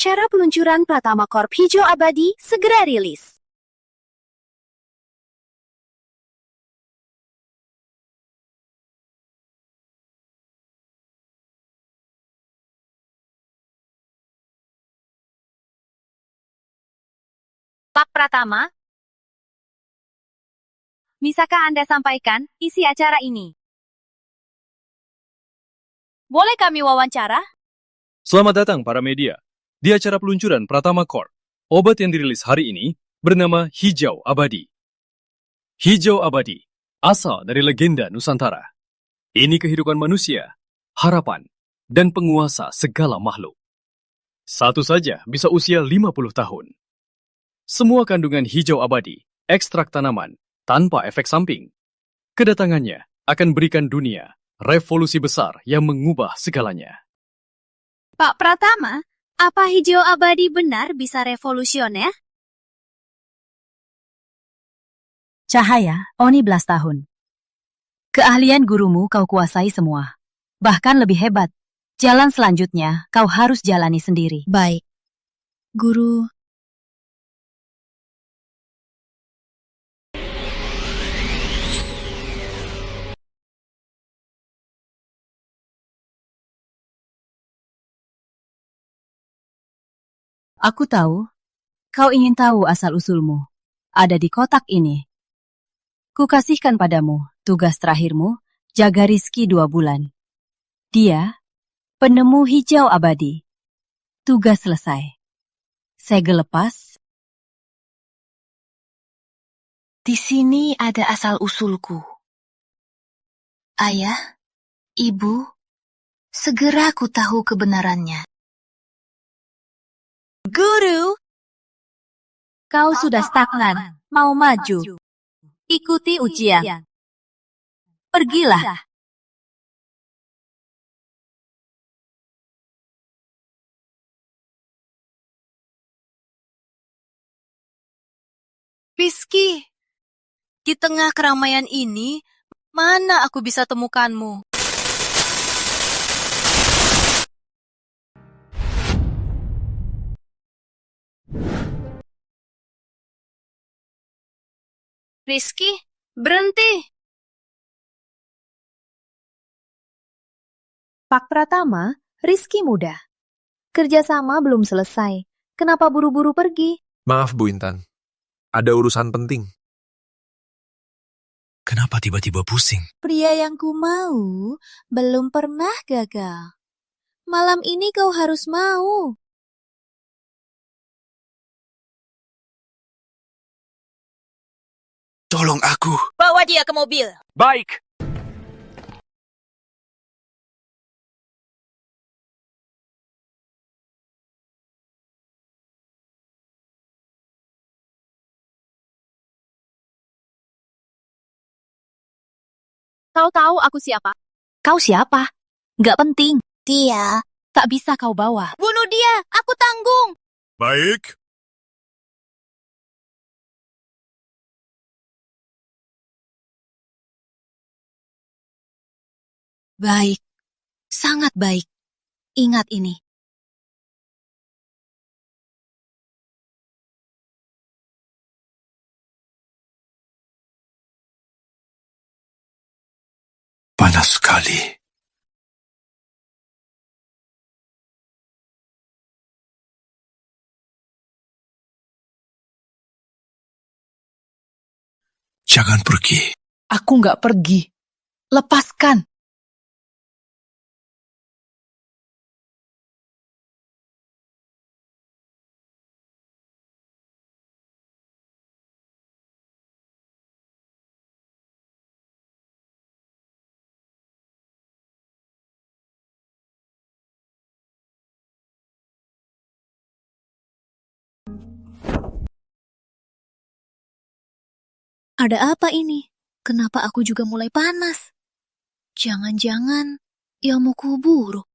Acara peluncuran Pratama Corp Hijau Abadi segera rilis. Pak Pratama, bisakah Anda sampaikan isi acara ini? Boleh kami wawancara? Selamat datang para media di acara peluncuran Pratama Corp. Obat yang dirilis hari ini bernama Hijau Abadi. Hijau Abadi asal dari legenda Nusantara. Ini kehidupan manusia, harapan, dan penguasa segala makhluk. Satu saja bisa usia 50 tahun. Semua kandungan hijau abadi, ekstrak tanaman, tanpa efek samping. Kedatangannya akan berikan dunia revolusi besar yang mengubah segalanya. Pak Pratama, apa hijau abadi benar bisa revolusioner? Cahaya, Oni belas tahun. Keahlian gurumu kau kuasai semua. Bahkan lebih hebat. Jalan selanjutnya kau harus jalani sendiri. Baik. Guru. Aku tahu, kau ingin tahu asal-usulmu. Ada di kotak ini. Kukasihkan padamu tugas terakhirmu, jaga Rizky 2 bulan. Dia, penemu hijau abadi. Tugas selesai. Segel lepas. Di sini ada asal-usulku. Ayah, Ibu, segera ku tahu kebenarannya. Guru, kau sudah stagnan, mau maju. Ikuti ujian. Pergilah. Rizky, di tengah keramaian ini, mana aku bisa temukanmu? Rizky, berhenti! Pak Pratama, Rizky muda. Kerjasama belum selesai. Kenapa buru-buru pergi? Maaf Bu Intan, ada urusan penting. Kenapa tiba-tiba pusing? Pria yang ku mau belum pernah gagal. Malam ini kau harus mau. Tolong aku. Bawa dia ke mobil. Baik. Kau tahu aku siapa? Kau siapa? Nggak penting. Dia, Tak bisa kau bawa. Bunuh dia, aku tanggung. Baik. Baik. Sangat baik. Ingat ini. Panas sekali. Jangan pergi. Aku nggak pergi. Lepaskan. Ada apa ini? Kenapa aku juga mulai panas? Jangan-jangan ilmuku buruk.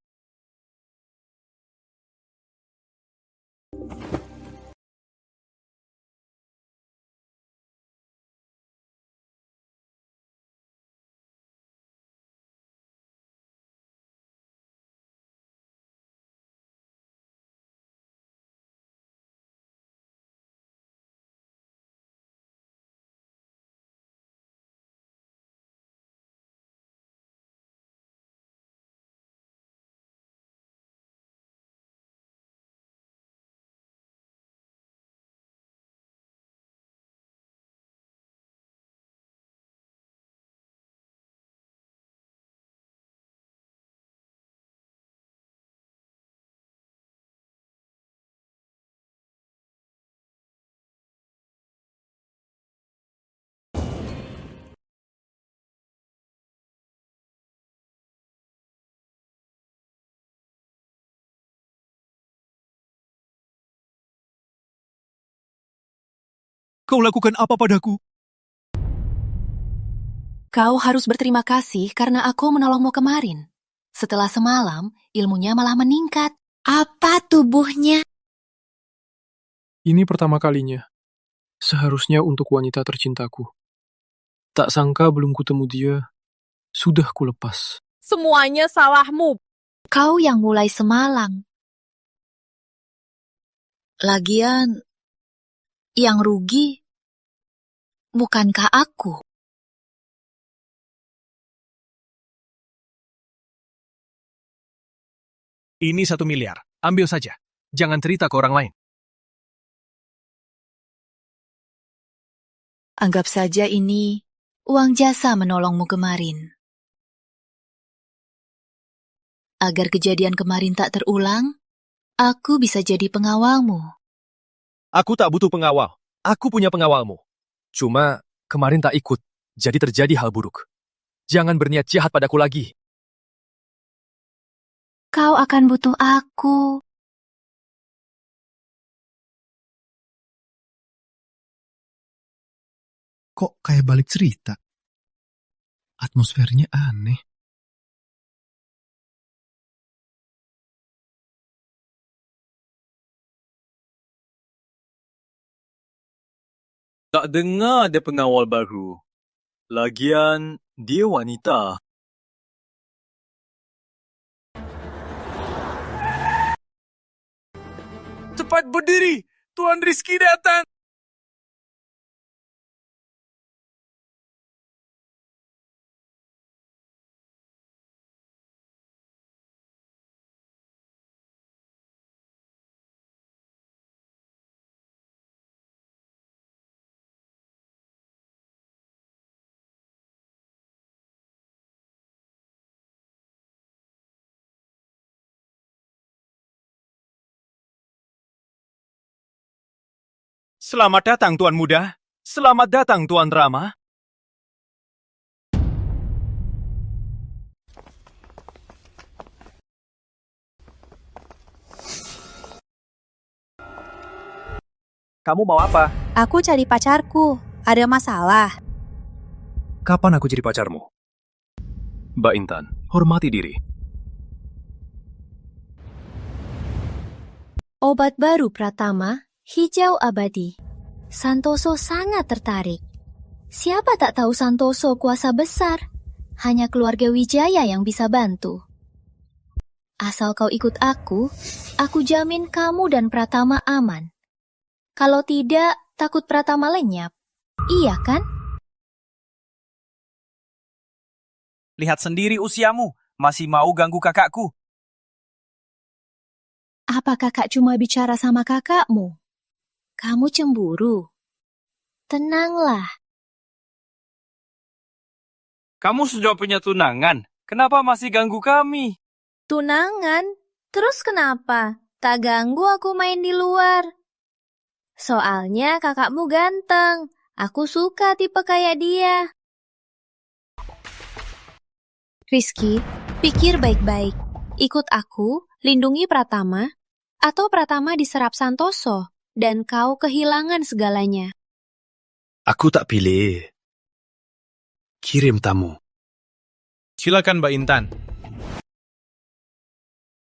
Kau lakukan apa padaku? Kau harus berterima kasih karena aku menolongmu kemarin. Setelah semalam, ilmunya malah meningkat. Apa tubuhnya? Ini pertama kalinya. Seharusnya untuk wanita tercintaku. Tak sangka belum kutemu dia, sudah kulepas. Semuanya salahmu. Kau yang mulai semalam. Lagian, yang rugi bukankah aku? Ini 1 miliar. Ambil saja. Jangan cerita ke orang lain. Anggap saja ini uang jasa menolongmu kemarin. Agar kejadian kemarin tak terulang, aku bisa jadi pengawalmu. Aku tak butuh pengawal. Aku punya pengawalmu. Cuma kemarin tak ikut, jadi terjadi hal buruk. Jangan berniat jahat padaku lagi. Kau akan butuh aku. Kok kayak balik cerita? Atmosfernya aneh. Tak dengar ada pengawal baru. Lagian, dia wanita. Cepat berdiri! Tuan Rizky datang! Selamat datang, Tuan Muda. Selamat datang, Tuan Rama. Kamu mau apa? Aku cari pacarku. Ada masalah. Kapan aku jadi pacarmu? Mbak Intan, hormati diri. Obat baru Pratama, hijau abadi. Santoso sangat tertarik. Siapa tak tahu Santoso kuasa besar? Hanya keluarga Wijaya yang bisa bantu. Asal kau ikut aku jamin kamu dan Pratama aman. Kalau tidak, takut Pratama lenyap. Iya kan? Lihat sendiri usiamu, masih mau ganggu kakakku. Apa kakak cuma bicara sama kakakmu? Kamu cemburu. Tenanglah. Kamu sudah punya tunangan, kenapa masih ganggu kami? Tunangan? Terus kenapa? Tak ganggu aku main di luar. Soalnya kakakmu ganteng. Aku suka tipe kayak dia. Rizky, pikir baik-baik. Ikut aku, lindungi Pratama, atau Pratama diserap Santoso, dan kau kehilangan segalanya. Aku tak pilih. Kirim tamu. Silakan Mbak Intan.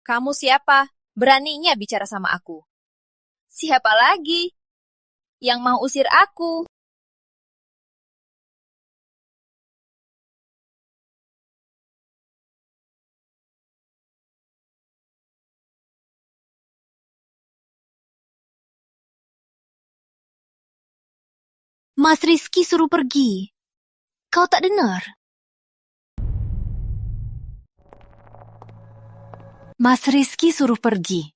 Kamu siapa? Beraninya bicara sama aku. Siapa lagi yang mau usir aku? Mas Rizky suruh pergi. Kau tak dengar? Mas Rizky suruh pergi.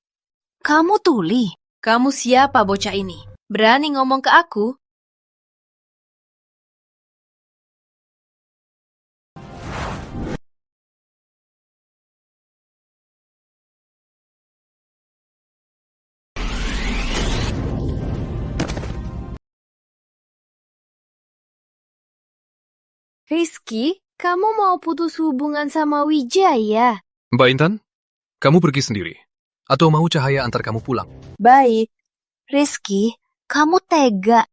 Kamu tuli. Kamu siapa bocah ini? Berani ngomong ke aku? Rizky, kamu mau putus hubungan sama Wijaya? Mbak Intan, kamu pergi sendiri. Atau mau Cahaya antar kamu pulang? Baik. Rizky, kamu tega.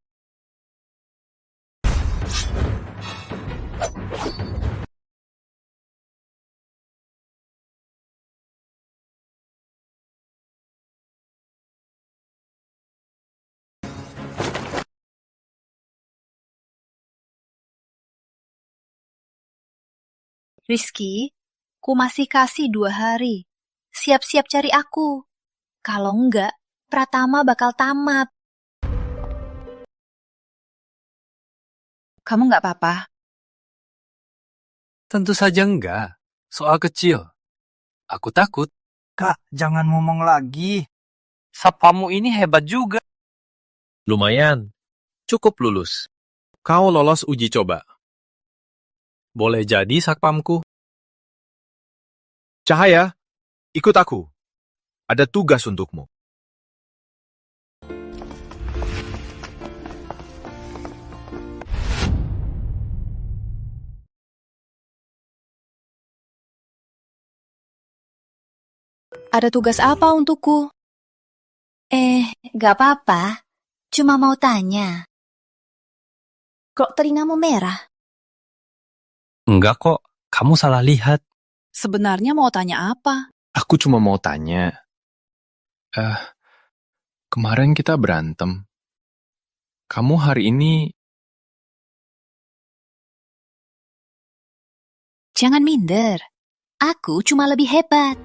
Rizky, ku masih kasih 2 hari. Siap-siap cari aku. Kalau enggak, Pratama bakal tamat. Kamu nggak apa-apa? Tentu saja enggak. Soal kecil. Aku takut. Kak, jangan ngomong lagi. Satpammu ini hebat juga. Lumayan. Cukup lulus. Kau lolos uji coba. Boleh jadi satpamku. Cahaya, ikut aku. Ada tugas untukmu. Ada tugas apa untukku? Gak apa-apa. Cuma mau tanya. Kok telingamu merah? Enggak kok. Kamu salah lihat. Sebenarnya mau tanya apa? Aku cuma mau tanya. Kemarin kita berantem. Kamu hari ini... Jangan minder. Aku cuma lebih hebat.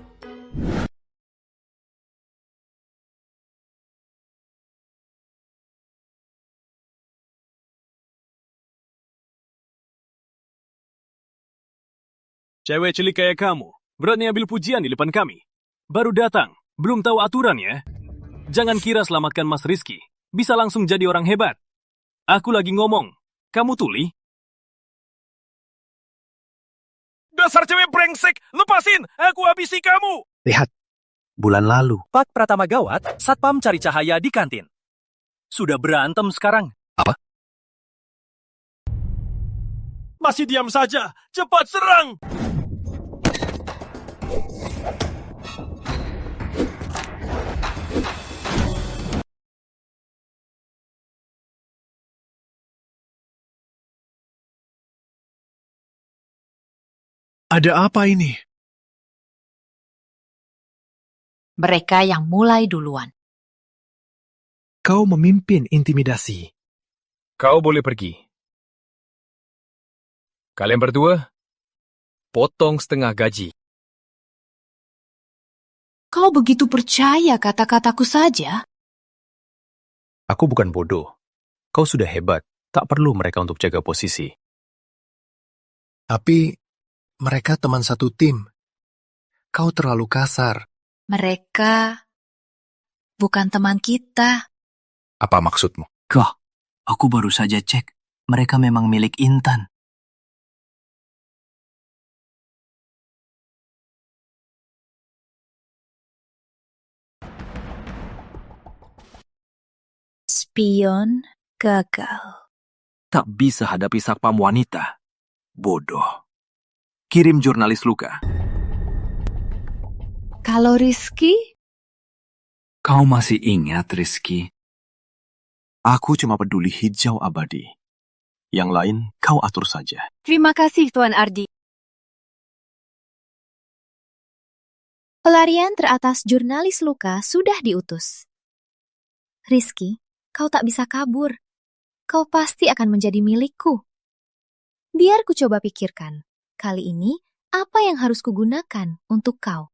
Cewek cilik kayak kamu, berani ambil pujian di depan kami. Baru datang, belum tahu aturannya. Jangan kira selamatkan Mas Rizky, bisa langsung jadi orang hebat. Aku lagi ngomong, kamu tuli? Dasar cewek brengsek, lepasin, aku habisi kamu. Lihat, bulan lalu. Pak Pratama gawat, Satpam cari Cahaya di kantin. Sudah berantem sekarang. Apa? Masih diam saja, cepat serang. Ada apa ini? Mereka yang mulai duluan. Kau memimpin intimidasi. Kau boleh pergi. Kalian berdua, potong setengah gaji. Kau begitu percaya kata-kataku saja? Aku bukan bodoh. Kau sudah hebat. Tak perlu mereka untuk jaga posisi. Tapi mereka teman satu tim. Kau terlalu kasar. Mereka bukan teman kita. Apa maksudmu? Kak, aku baru saja cek. Mereka memang milik Intan. Spion gagal. Tak bisa hadapi satpam wanita. Bodoh. Kirim jurnalis Luka. Kalau Rizky? Kau masih ingat, Rizky? Aku cuma peduli hijau abadi. Yang lain kau atur saja. Terima kasih, Tuan Ardi. Pelarian teratas jurnalis Luka sudah diutus. Rizky, kau tak bisa kabur. Kau pasti akan menjadi milikku. Biar ku coba pikirkan, kali ini apa yang harus kugunakan untuk kau?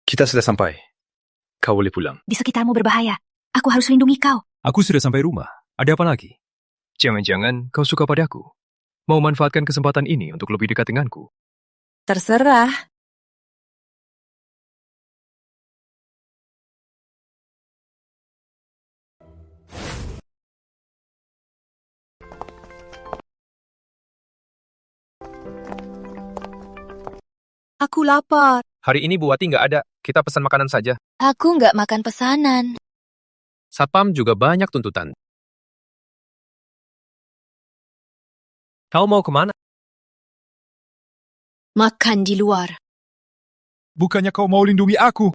Kita sudah sampai. Kau boleh pulang. Di sekitarmu berbahaya. Aku harus lindungi kau. Aku sudah sampai rumah. Ada apa lagi? Jangan-jangan kau suka padaku. Mau manfaatkan kesempatan ini untuk lebih dekat denganku. Terserah. Aku lapar. Hari ini Bu Wati nggak ada. Kita pesan makanan saja. Aku nggak makan pesanan. Satpam juga banyak tuntutan. Kau mau kemana? Makan di luar. Bukannya kau mau lindungi aku?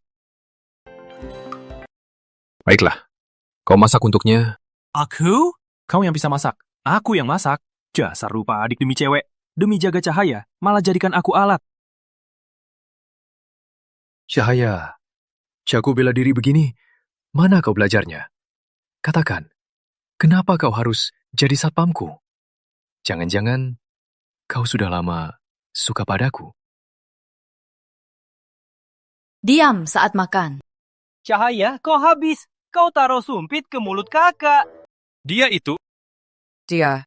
Baiklah. Kau masak untuknya. Aku? Kau yang bisa masak. Aku yang masak. Dasar rupa adik demi cewek. Demi jaga Cahaya, malah jadikan aku alat. Cahaya, jago bela diri begini. Mana kau belajarnya? Katakan, kenapa kau harus jadi satpamku? Jangan-jangan kau sudah lama suka padaku. Diam saat makan. Cahaya, kau habis. Kau taruh sumpit ke mulut kakak. Dia itu... Dia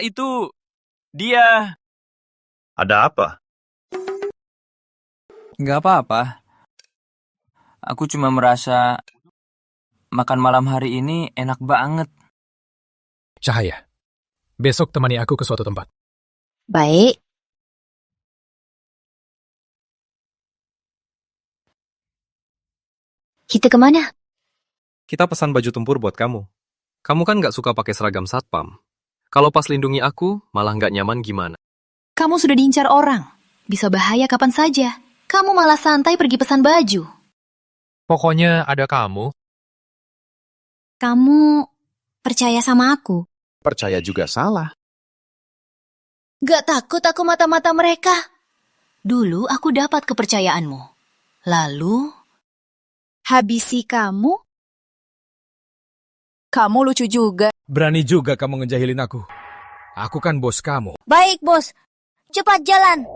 itu... Dia... Ada apa? Nggak apa-apa. Aku cuma merasa makan malam hari ini enak banget. Cahaya, besok temani aku ke suatu tempat. Baik. Kita kemana? Kita pesan baju tempur buat kamu. Kamu kan nggak suka pakai seragam satpam. Kalau pas lindungi aku, malah nggak nyaman gimana? Kamu sudah diincar orang. Bisa bahaya kapan saja. Kamu malah santai pergi pesan baju. Pokoknya ada kamu. Kamu percaya sama aku? Percaya juga salah. Gak takut aku mata-mata mereka. Dulu aku dapat kepercayaanmu. Lalu... Habisi kamu? Kamu lucu juga. Berani juga kamu ngejahilin aku. Aku kan bos kamu. Baik, bos. Cepat jalan.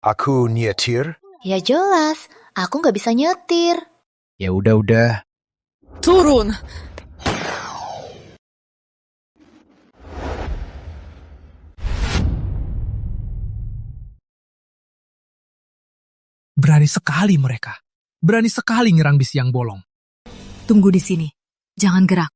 Aku nyetir. Ya jelas, aku gak bisa nyetir. Ya udah. Turun. Berani sekali mereka. Berani sekali nyerang bis yang bolong. Tunggu di sini. Jangan gerak.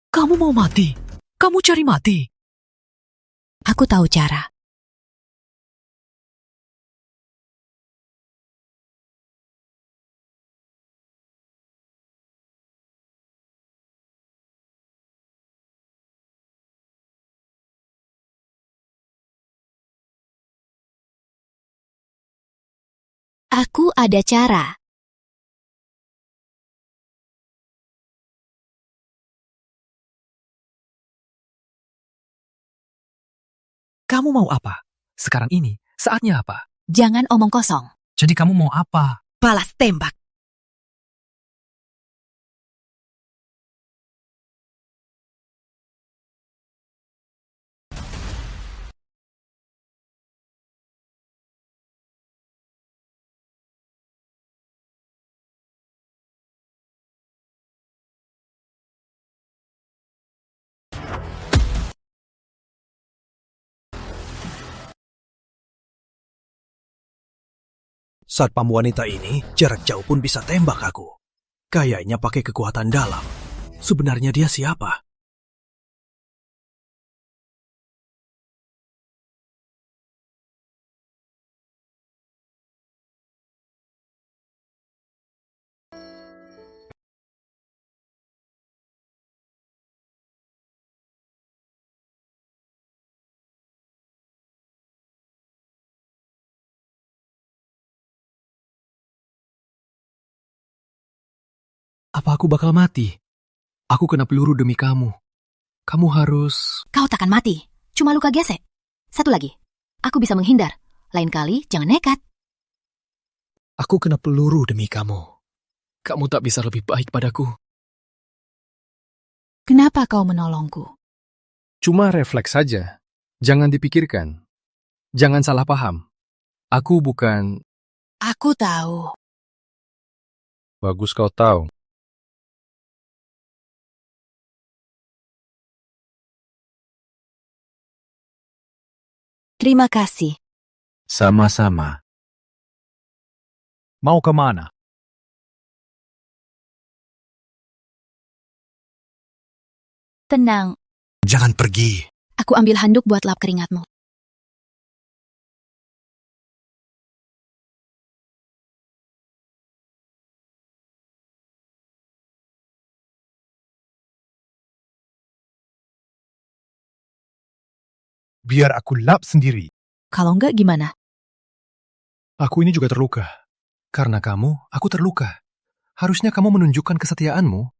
Kamu mau mati? Kamu cari mati? Aku tahu cara. Aku ada cara. Kamu mau apa? Sekarang ini, saatnya apa? Jangan omong kosong. Jadi kamu mau apa? Balas tembak. Satpam wanita ini jarak jauh pun bisa tembak aku. Kayaknya pakai kekuatan dalam. Sebenarnya dia siapa? Apa aku bakal mati? Aku kena peluru demi kamu. Kamu harus... Kau takkan mati. Cuma luka gesek. Satu lagi. Aku bisa menghindar. Lain kali, jangan nekat. Aku kena peluru demi kamu. Kamu tak bisa lebih baik padaku. Kenapa kau menolongku? Cuma refleks saja. Jangan dipikirkan. Jangan salah paham. Aku bukan... Aku tahu. Bagus kau tahu. Terima kasih. Sama-sama. Mau kemana? Tenang. Jangan pergi. Aku ambil handuk buat lap keringatmu. biar aku lap sendiri. Kalau enggak gimana? Aku ini juga terluka. Karena kamu, aku terluka. Harusnya kamu menunjukkan kesetiaanmu.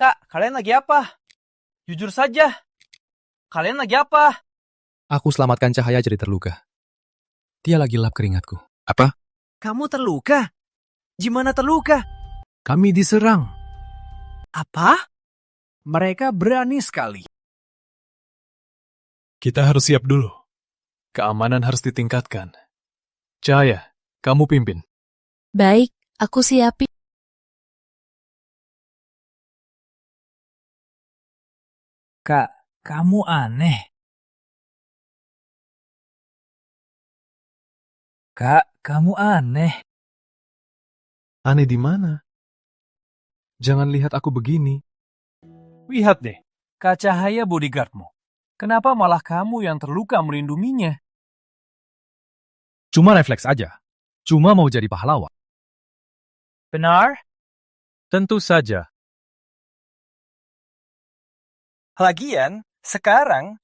Kak, kalian lagi apa? Jujur saja. Kalian lagi apa? Aku selamatkan Cahaya jadi terluka. Dia lagi lap keringatku. Apa? Kamu terluka? Gimana terluka? Kami diserang. Apa? Mereka berani sekali. Kita harus siap dulu. Keamanan harus ditingkatkan. Cahaya, kamu pimpin. Baik, aku siapin. Kak, kamu aneh. Kak, kamu aneh. Aneh di mana? Jangan lihat aku begini. Lihat deh, Kak Cahaya bodyguardmu. Kenapa malah kamu yang terluka melindunginya? Cuma refleks aja. Cuma mau jadi pahlawan. Benar? Tentu saja. Lagian, sekarang,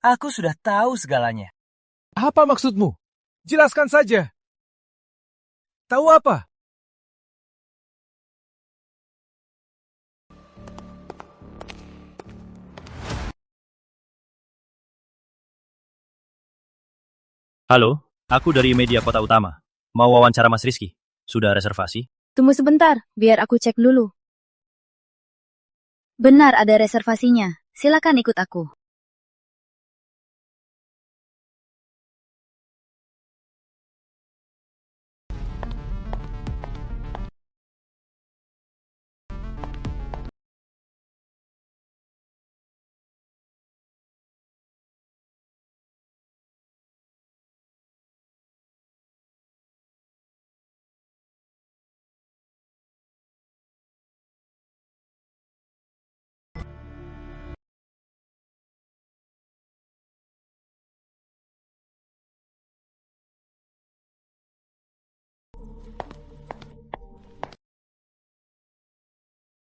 aku sudah tahu segalanya. Apa maksudmu? Jelaskan saja. Tahu apa? Halo, aku dari media Kota Utama. Mau wawancara Mas Rizky. Sudah reservasi? Tunggu sebentar, biar aku cek dulu. Benar ada reservasinya. Silakan ikut aku.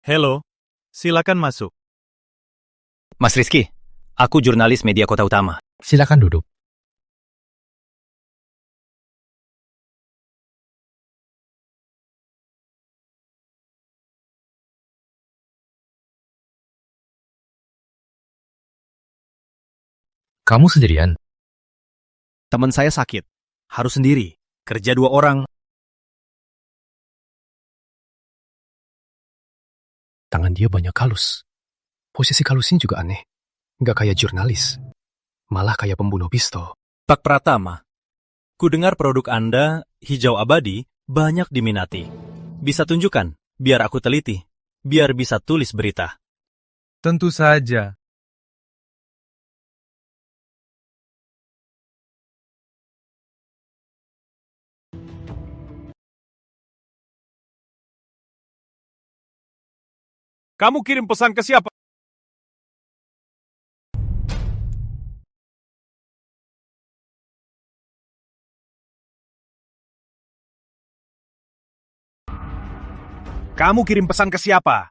Halo, silakan masuk. Mas Rizky, aku jurnalis media Kota Utama. Silakan duduk. Kamu sendirian? Teman saya sakit. Harus sendiri. Kerja 2 orang. Tangan dia banyak kalus. Posisi kalusnya juga aneh. Nggak kayak jurnalis. Malah kayak pembunuh pistol. Pak Pratama, ku dengar produk Anda, hijau abadi, banyak diminati. Bisa tunjukkan, biar aku teliti. Biar bisa tulis berita. Tentu saja. Kamu kirim pesan ke siapa? Kamu kirim pesan ke siapa?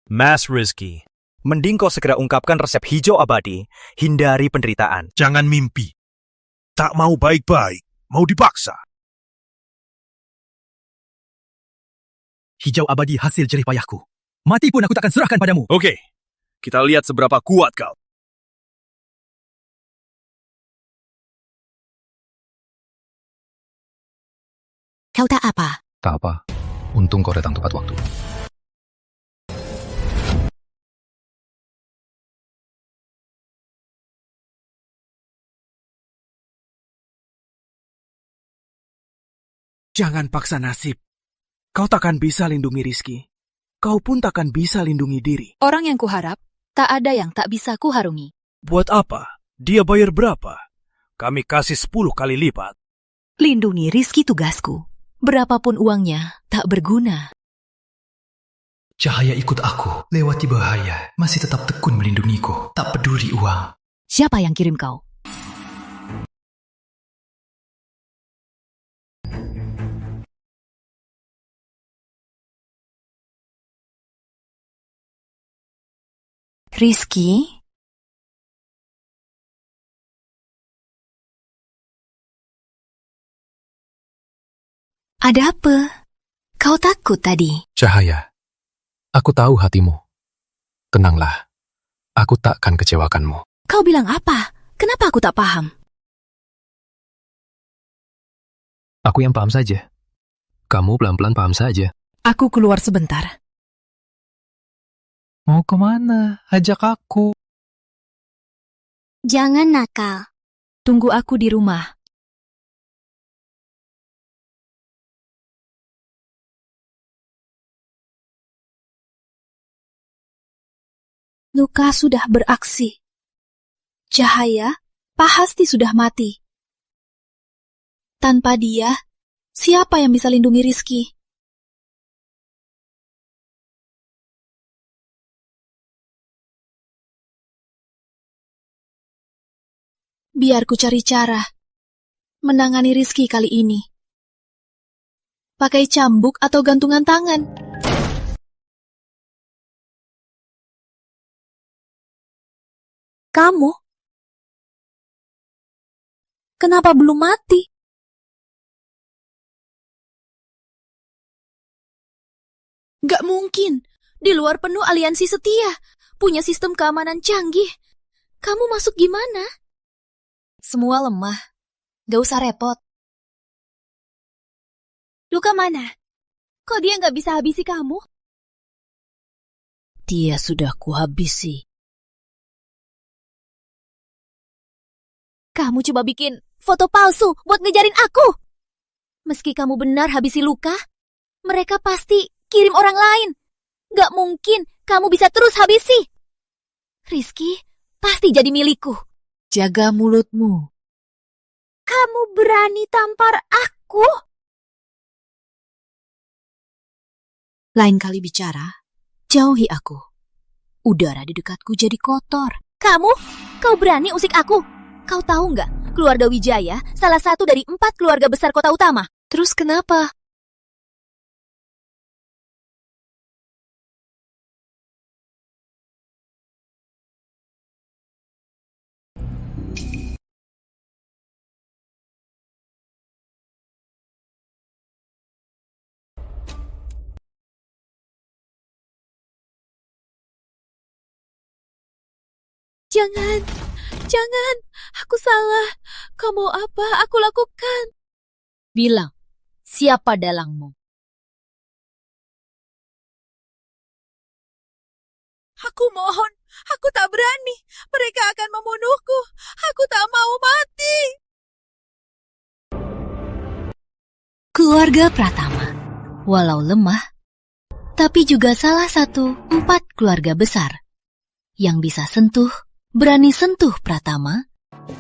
Mas Rizky, mending kau segera ungkapkan resep hijau abadi, hindari penderitaan. Jangan mimpi. Tak mau baik-baik, mau dipaksa. Hijau abadi hasil jerih payahku. Mati pun aku takkan serahkan padamu. Oke, kita lihat seberapa kuat kau. Kau tak apa? Tak apa. Untung kau datang tepat waktu. Jangan paksa nasib. Kau takkan bisa lindungi Rizky. Kau pun takkan bisa lindungi diri. Orang yang kuharap, tak ada yang tak bisa kuharungi. Buat apa? Dia bayar berapa? Kami kasih 10 kali lipat. Lindungi Rizky tugasku. Berapapun uangnya, tak berguna. Cahaya ikut aku, lewati bahaya, masih tetap tekun melindungiku, tak peduli uang. Siapa yang kirim kau? Rizky? Ada apa? Kau takut tadi? Cahaya, aku tahu hatimu. Tenanglah, aku takkan kecewakanmu. Kau bilang apa? Kenapa aku tak paham? Aku yang paham saja. Kamu pelan-pelan paham saja. Aku keluar sebentar. Mau kemana? Ajak aku. Jangan nakal. Tunggu aku di rumah. Luka sudah beraksi. Cahaya pasti sudah mati. Tanpa dia, siapa yang bisa lindungi Rizky? Biar ku cari cara menangani Rizky kali ini. Pakai cambuk atau gantungan tangan. Kamu? Kenapa belum mati? Gak mungkin. Di luar penuh aliansi setia. Punya sistem keamanan canggih. Kamu masuk gimana? Semua lemah. Gak usah repot. Luka mana? Kok dia gak bisa habisi kamu? Dia sudah kuhabisi. Kamu coba bikin foto palsu buat ngejarin aku. Meski kamu benar habisi Luka, mereka pasti kirim orang lain. Gak mungkin kamu bisa terus habisi. Rizky pasti jadi milikku. Jaga mulutmu. Kamu berani tampar aku? Lain kali bicara, jauhi aku. Udara di dekatku jadi kotor. Kau berani usik aku? Kau tahu nggak, keluarga Wijaya salah satu dari 4 keluarga besar kota utama. Terus kenapa? Jangan, aku salah. Kau mau apa aku lakukan? Bilang, siapa dalangmu? Aku mohon, aku tak berani. Mereka akan membunuhku. Aku tak mau mati. Keluarga Pratama, walau lemah, tapi juga salah satu 4 keluarga besar yang bisa berani sentuh Pratama,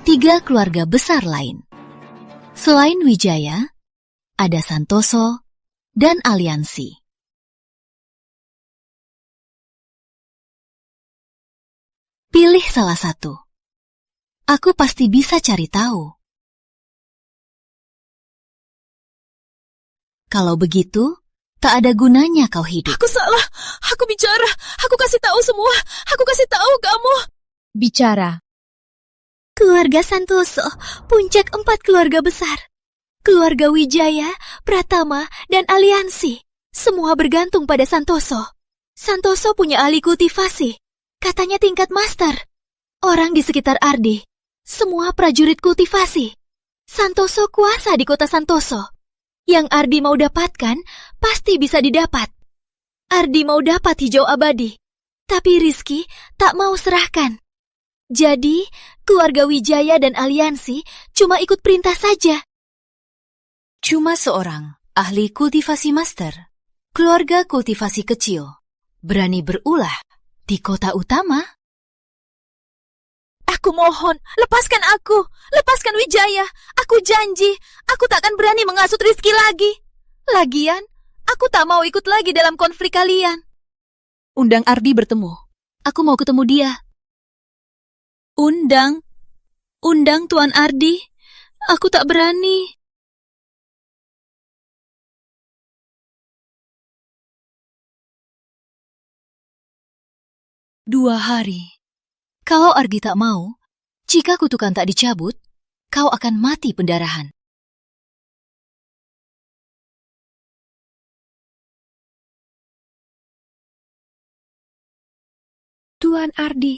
3 keluarga besar lain. Selain Wijaya, ada Santoso dan Aliansi. Pilih salah satu. Aku pasti bisa cari tahu. Kalau begitu, tak ada gunanya kau hidup. Aku salah. Aku bicara. Aku kasih tahu semua. Aku kasih tahu kamu. Bicara. Keluarga Santoso, puncak 4 keluarga besar. Keluarga Wijaya, Pratama, dan Aliansi. Semua bergantung pada Santoso. Santoso punya ahli kultivasi. Katanya tingkat master. Orang di sekitar Ardi, semua prajurit kultivasi. Santoso kuasa di kota Santoso. Yang Ardi mau dapatkan, pasti bisa didapat. Ardi mau dapat hijau abadi. Tapi Rizky tak mau serahkan. Jadi, keluarga Wijaya dan Aliansi cuma ikut perintah saja. Cuma seorang Ahli kultivasi master, keluarga kultivasi kecil, berani berulah di kota utama. Aku mohon, lepaskan aku. Lepaskan Wijaya. Aku janji, aku takkan berani menghasut Rizky lagi. Lagian, aku tak mau ikut lagi dalam konflik kalian. Undang Ardi bertemu. Aku mau ketemu dia. Undang Tuan Ardi. Aku tak berani. Dua hari. Kalau Ardi tak mau, jika kutukan tak dicabut, kau akan mati pendarahan. Tuan Ardi,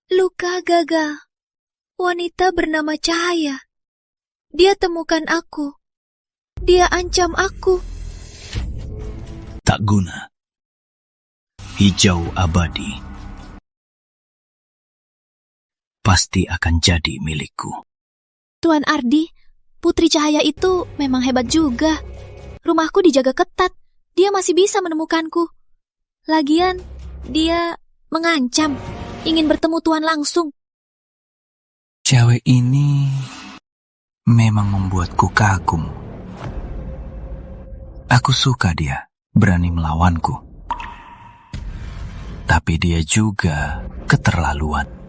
luka gagal. Wanita bernama Cahaya. Dia temukan aku. Dia ancam aku. Tak guna. Hijau abadi pasti akan jadi milikku. Tuan Ardi, Putri Cahaya itu memang hebat juga. Rumahku dijaga ketat. Dia masih bisa menemukanku. Lagian, dia mengancam. Ingin bertemu Tuan langsung. Cewek ini memang membuatku kagum. Aku suka dia berani melawanku. Tapi dia juga keterlaluan.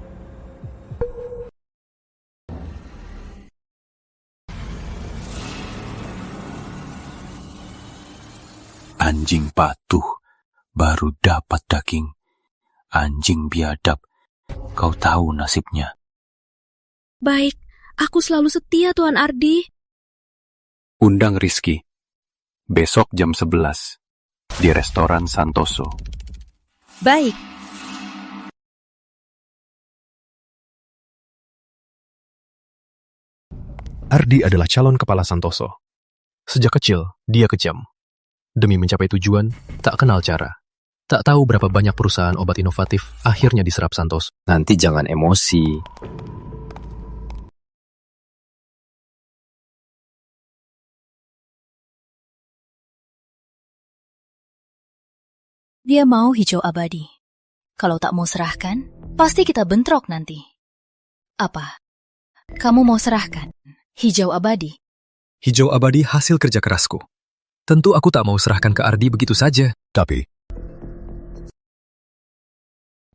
Anjing patuh baru dapat daging. Anjing biadab, kau tahu nasibnya. Baik, aku selalu setia Tuan Ardi. Undang Rizky. Besok jam 11 di restoran Santoso. Baik. Ardi adalah calon kepala Santoso. Sejak kecil, dia kejam. Demi mencapai tujuan, tak kenal cara. Tak tahu berapa banyak perusahaan obat inovatif akhirnya diserap Santoso. Nanti jangan emosi. Dia mau hijau abadi. Kalau tak mau serahkan, pasti kita bentrok nanti. Apa? Kamu mau serahkan hijau abadi? Hijau abadi hasil kerja kerasku. Tentu aku tak mau serahkan ke Ardi begitu saja. Tapi,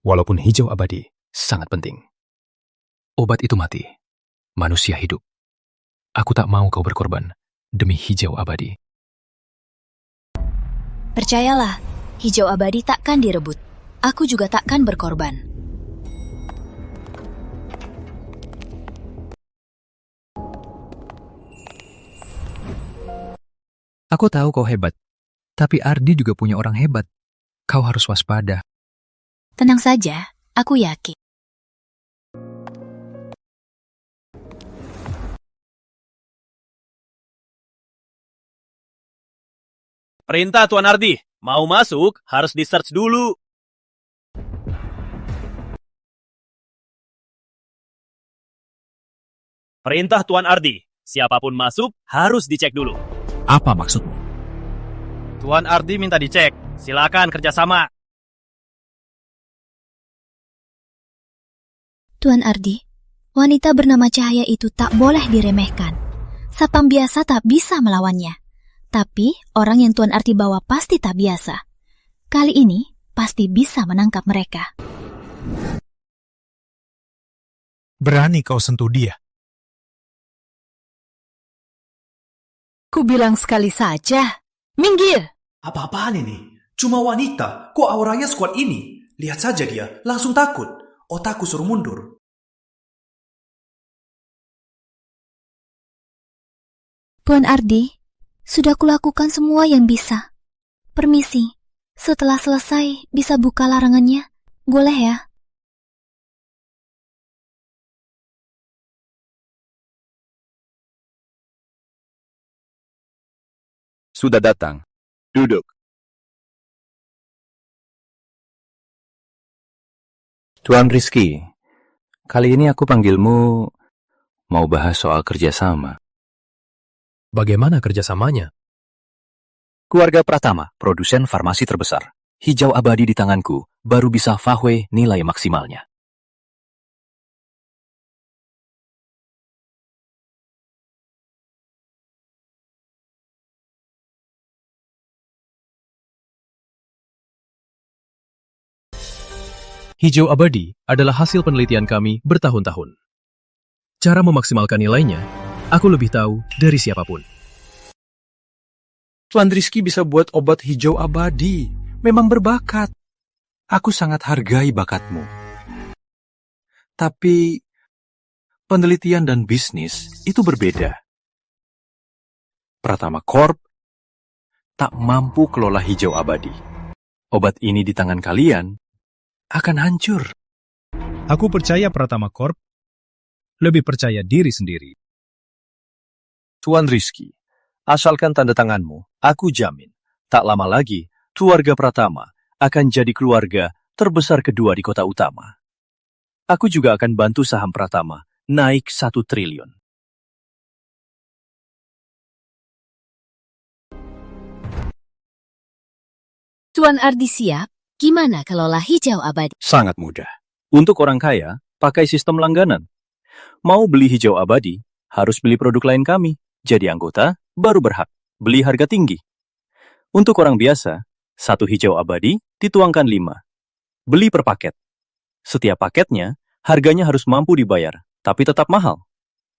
walaupun hijau abadi sangat penting, obat itu mati, manusia hidup. Aku tak mau kau berkorban demi hijau abadi. Percayalah, hijau abadi takkan direbut. Aku juga takkan berkorban. Aku tahu kau hebat, tapi Ardi juga punya orang hebat. Kau harus waspada. Tenang saja, aku yakin. Perintah Tuan Ardi, mau masuk harus di-search dulu. Perintah Tuan Ardi, siapapun masuk harus dicek dulu. Apa maksudmu? Tuan Ardi minta dicek, silakan kerjasama. Tuan Ardi, wanita bernama Cahaya itu tak boleh diremehkan. Satpam biasa tak bisa melawannya. Tapi orang yang Tuan Ardi bawa pasti tak biasa. Kali ini pasti bisa menangkap mereka. Berani kau sentuh dia? Ku bilang sekali saja. Minggir! Apa-apaan ini? Cuma wanita. Kok auranya sekuat ini? Lihat saja dia, langsung takut. Otakku suruh mundur. Tuan Ardi, sudah kulakukan semua yang bisa. Permisi, setelah selesai bisa buka larangannya. Boleh ya? Sudah datang. Duduk. Tuan Rizky, kali ini aku panggilmu mau bahas soal kerjasama. Bagaimana kerjasamanya? Keluarga Pratama, produsen farmasi terbesar. Hijau abadi di tanganku, baru bisa Fahwe nilai maksimalnya. Hijau abadi adalah hasil penelitian kami bertahun-tahun. Cara memaksimalkan nilainya, aku lebih tahu dari siapapun. Tuan Rizky bisa buat obat hijau abadi. Memang berbakat. Aku sangat hargai bakatmu. Tapi, penelitian dan bisnis itu berbeda. Pratama Corp tak mampu kelola hijau abadi. Obat ini di tangan kalian akan hancur. Aku percaya Pratama Corp lebih percaya diri sendiri. Tuan Rizky, asalkan tanda tanganmu, aku jamin, tak lama lagi, keluarga Pratama akan jadi keluarga terbesar kedua di kota utama. Aku juga akan bantu saham Pratama naik 1 triliun. Tuan Ardi siap? Gimana kelola hijau abadi? Sangat mudah. Untuk orang kaya, pakai sistem langganan. Mau beli hijau abadi, harus beli produk lain kami. Jadi anggota, baru berhak. Beli harga tinggi. Untuk orang biasa, 1 hijau abadi dituangkan 5. Beli per paket. Setiap paketnya, harganya harus mampu dibayar, tapi tetap mahal.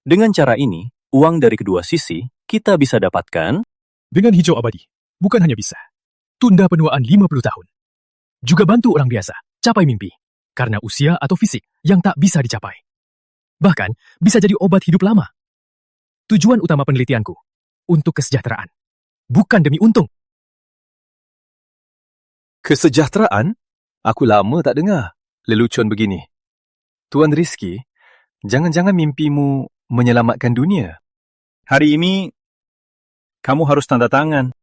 Dengan cara ini, uang dari kedua sisi, kita bisa dapatkan... Dengan hijau abadi, bukan hanya bisa tunda penuaan 50 tahun. Juga bantu orang biasa capai mimpi, karena usia atau fisik yang tak bisa dicapai. Bahkan, bisa jadi obat hidup lama. Tujuan utama penelitianku, untuk kesejahteraan. Bukan demi untung. Kesejahteraan? Aku lama tak dengar lelucon begini. Tuan Rizky, jangan-jangan mimpimu menyelamatkan dunia. Hari ini, kamu harus tanda tangan.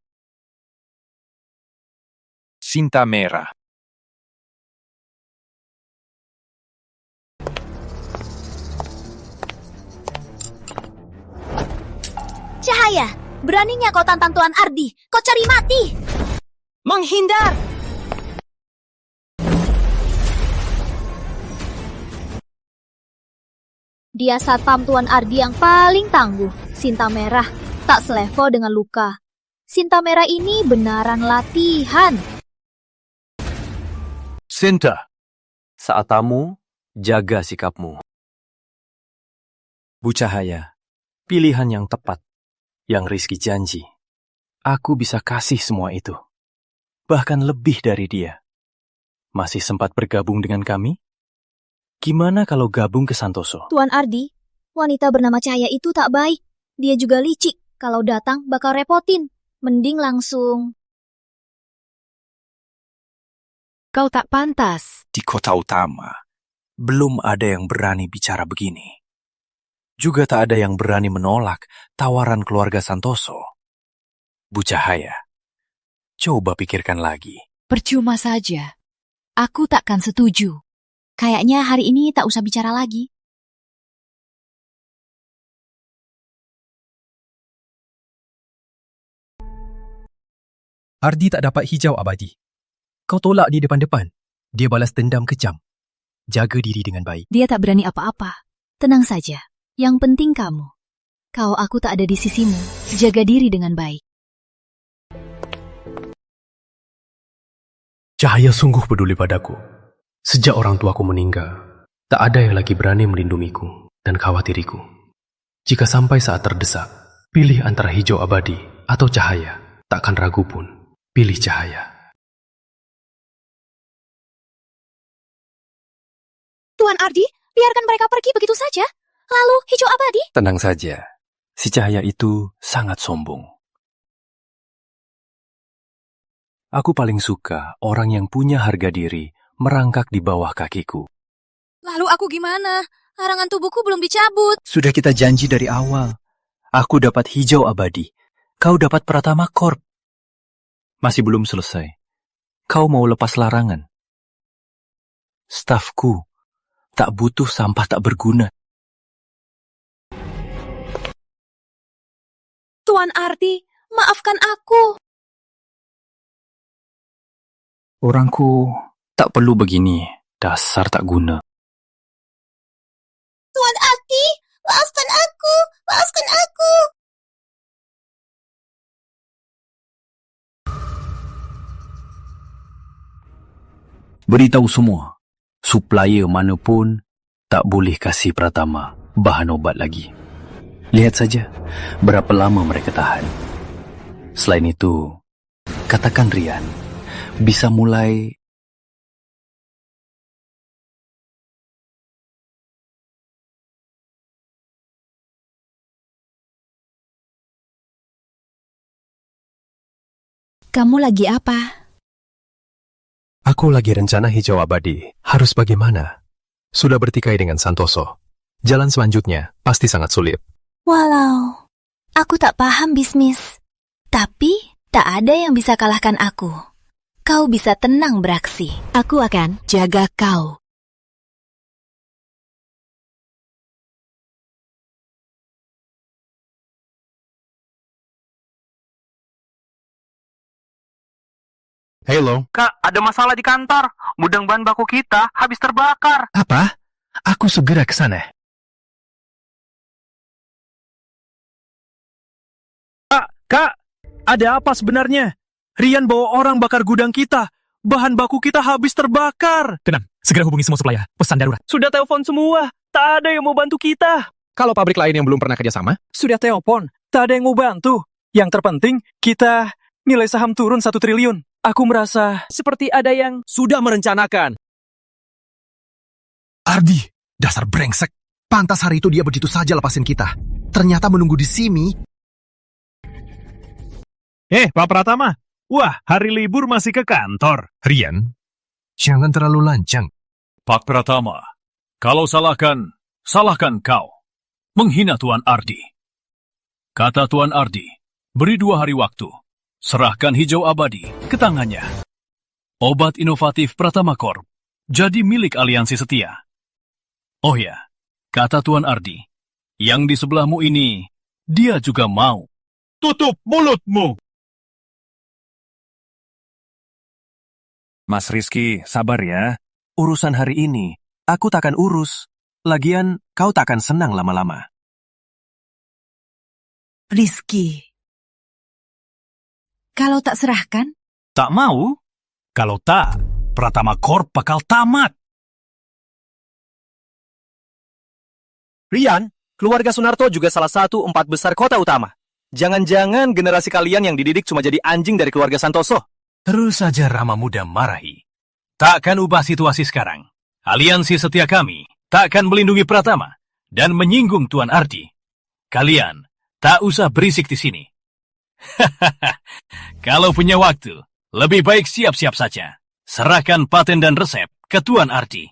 Cinta merah. Cahaya, beraninya kau tantang Tuan Ardi. Kau cari mati. Menghindar! Dia satpam Tuan Ardi yang paling tangguh. Sinta Merah, tak selevel dengan Luka. Sinta Merah ini benaran latihan. Sinta, saat tamu, jaga sikapmu. Bu Cahaya, pilihan yang tepat. Yang Rizky janji, aku bisa kasih semua itu. Bahkan lebih dari dia. Masih sempat bergabung dengan kami? Gimana kalau gabung ke Santoso? Tuan Ardi, wanita bernama Cahaya itu tak baik. Dia juga licik. Kalau datang bakal repotin. Mending langsung. Kau tak pantas. Di kota utama, belum ada yang berani bicara begini. Juga tak ada yang berani menolak tawaran keluarga Santoso. Bu Cahaya, coba pikirkan lagi. Percuma saja. Aku takkan setuju. Kayaknya hari ini tak usah bicara lagi. Ardi tak dapat hijau abadi. Kau tolak di depan-depan. Dia balas dendam kejam. Jaga diri dengan baik. Dia tak berani apa-apa. Tenang saja. Yang penting kamu. Kalau aku tak ada di sisimu, jaga diri dengan baik. Cahaya sungguh peduli padaku. Sejak orang tuaku meninggal, tak ada yang lagi berani melindungiku dan khawatiriku. Jika sampai saat terdesak, pilih antara hijau abadi atau Cahaya. Takkan ragu pun, pilih Cahaya. Tuan Ardi, biarkan mereka pergi begitu saja. Lalu hijau abadi? Tenang saja, si Cahaya itu sangat sombong. Aku paling suka orang yang punya harga diri merangkak di bawah kakiku. Lalu aku gimana? Harangan tubuhku belum dicabut. Sudah kita janji dari awal. Aku dapat hijau abadi. Kau dapat Pratama Corp. Masih belum selesai. Kau mau lepas larangan. Stafku tak butuh sampah tak berguna. Tuan Ardi, maafkan aku. Orangku tak perlu begini, dasar tak guna. Tuan Ardi, maafkan aku, maafkan aku. Beritahu semua, supplier manapun tak boleh kasih Pratama bahan obat lagi. Lihat saja berapa lama mereka tahan. Selain itu, katakan Rian bisa mulai Kamu lagi apa? Aku lagi rencana hijau abadi. Harus bagaimana? Sudah bertikai dengan Santoso. Jalan selanjutnya pasti sangat sulit. Walau, aku tak paham bisnis. Tapi, tak ada yang bisa kalahkan aku. Kau bisa tenang beraksi. Aku akan jaga kau. Halo. Kak, ada masalah di kantor. Gudang bahan baku kita habis terbakar. Apa? Aku segera ke sana. Kak, ada apa sebenarnya? Rian bawa orang bakar gudang kita. Bahan baku kita habis terbakar. Tenang, segera hubungi semua supplier. Pesan darurat. Sudah telepon semua. Tak ada yang mau bantu kita. Kalau pabrik lain yang belum pernah kerjasama? Sudah telepon. Tak ada yang mau bantu. Yang terpenting, kita nilai saham turun 1 triliun. Aku merasa seperti ada yang sudah merencanakan. Ardi, dasar brengsek. Pantas hari itu dia begitu saja lepasin kita. Ternyata menunggu di sini. Pak Pratama. Wah, hari libur masih ke kantor. Rian, jangan terlalu lancang. Pak Pratama, kalau salahkan kau. Menghina Tuan Ardi. Kata Tuan Ardi, beri 2 hari waktu. Serahkan hijau abadi ke tangannya. Obat inovatif Pratama Corp jadi milik aliansi setia. Oh ya, kata Tuan Ardi, yang di sebelahmu ini, dia juga mau. Tutup mulutmu! Mas Rizky, sabar ya. Urusan hari ini, aku takkan urus. Lagian, kau takkan senang lama-lama. Rizky, kalau tak serahkan? Tak mau? Kalau tak, Pratama Corp bakal tamat. Rian, keluarga Sunarto juga salah satu 4 besar kota utama. Jangan-jangan generasi kalian yang dididik cuma jadi anjing dari keluarga Santoso. Terus saja Rama Muda marahi. Takkan ubah situasi sekarang. Aliansi setia kami takkan melindungi Pratama dan menyinggung Tuan Ardi. Kalian tak usah berisik di sini. Kalau punya waktu, lebih baik siap-siap saja. Serahkan paten dan resep ke Tuan Ardi.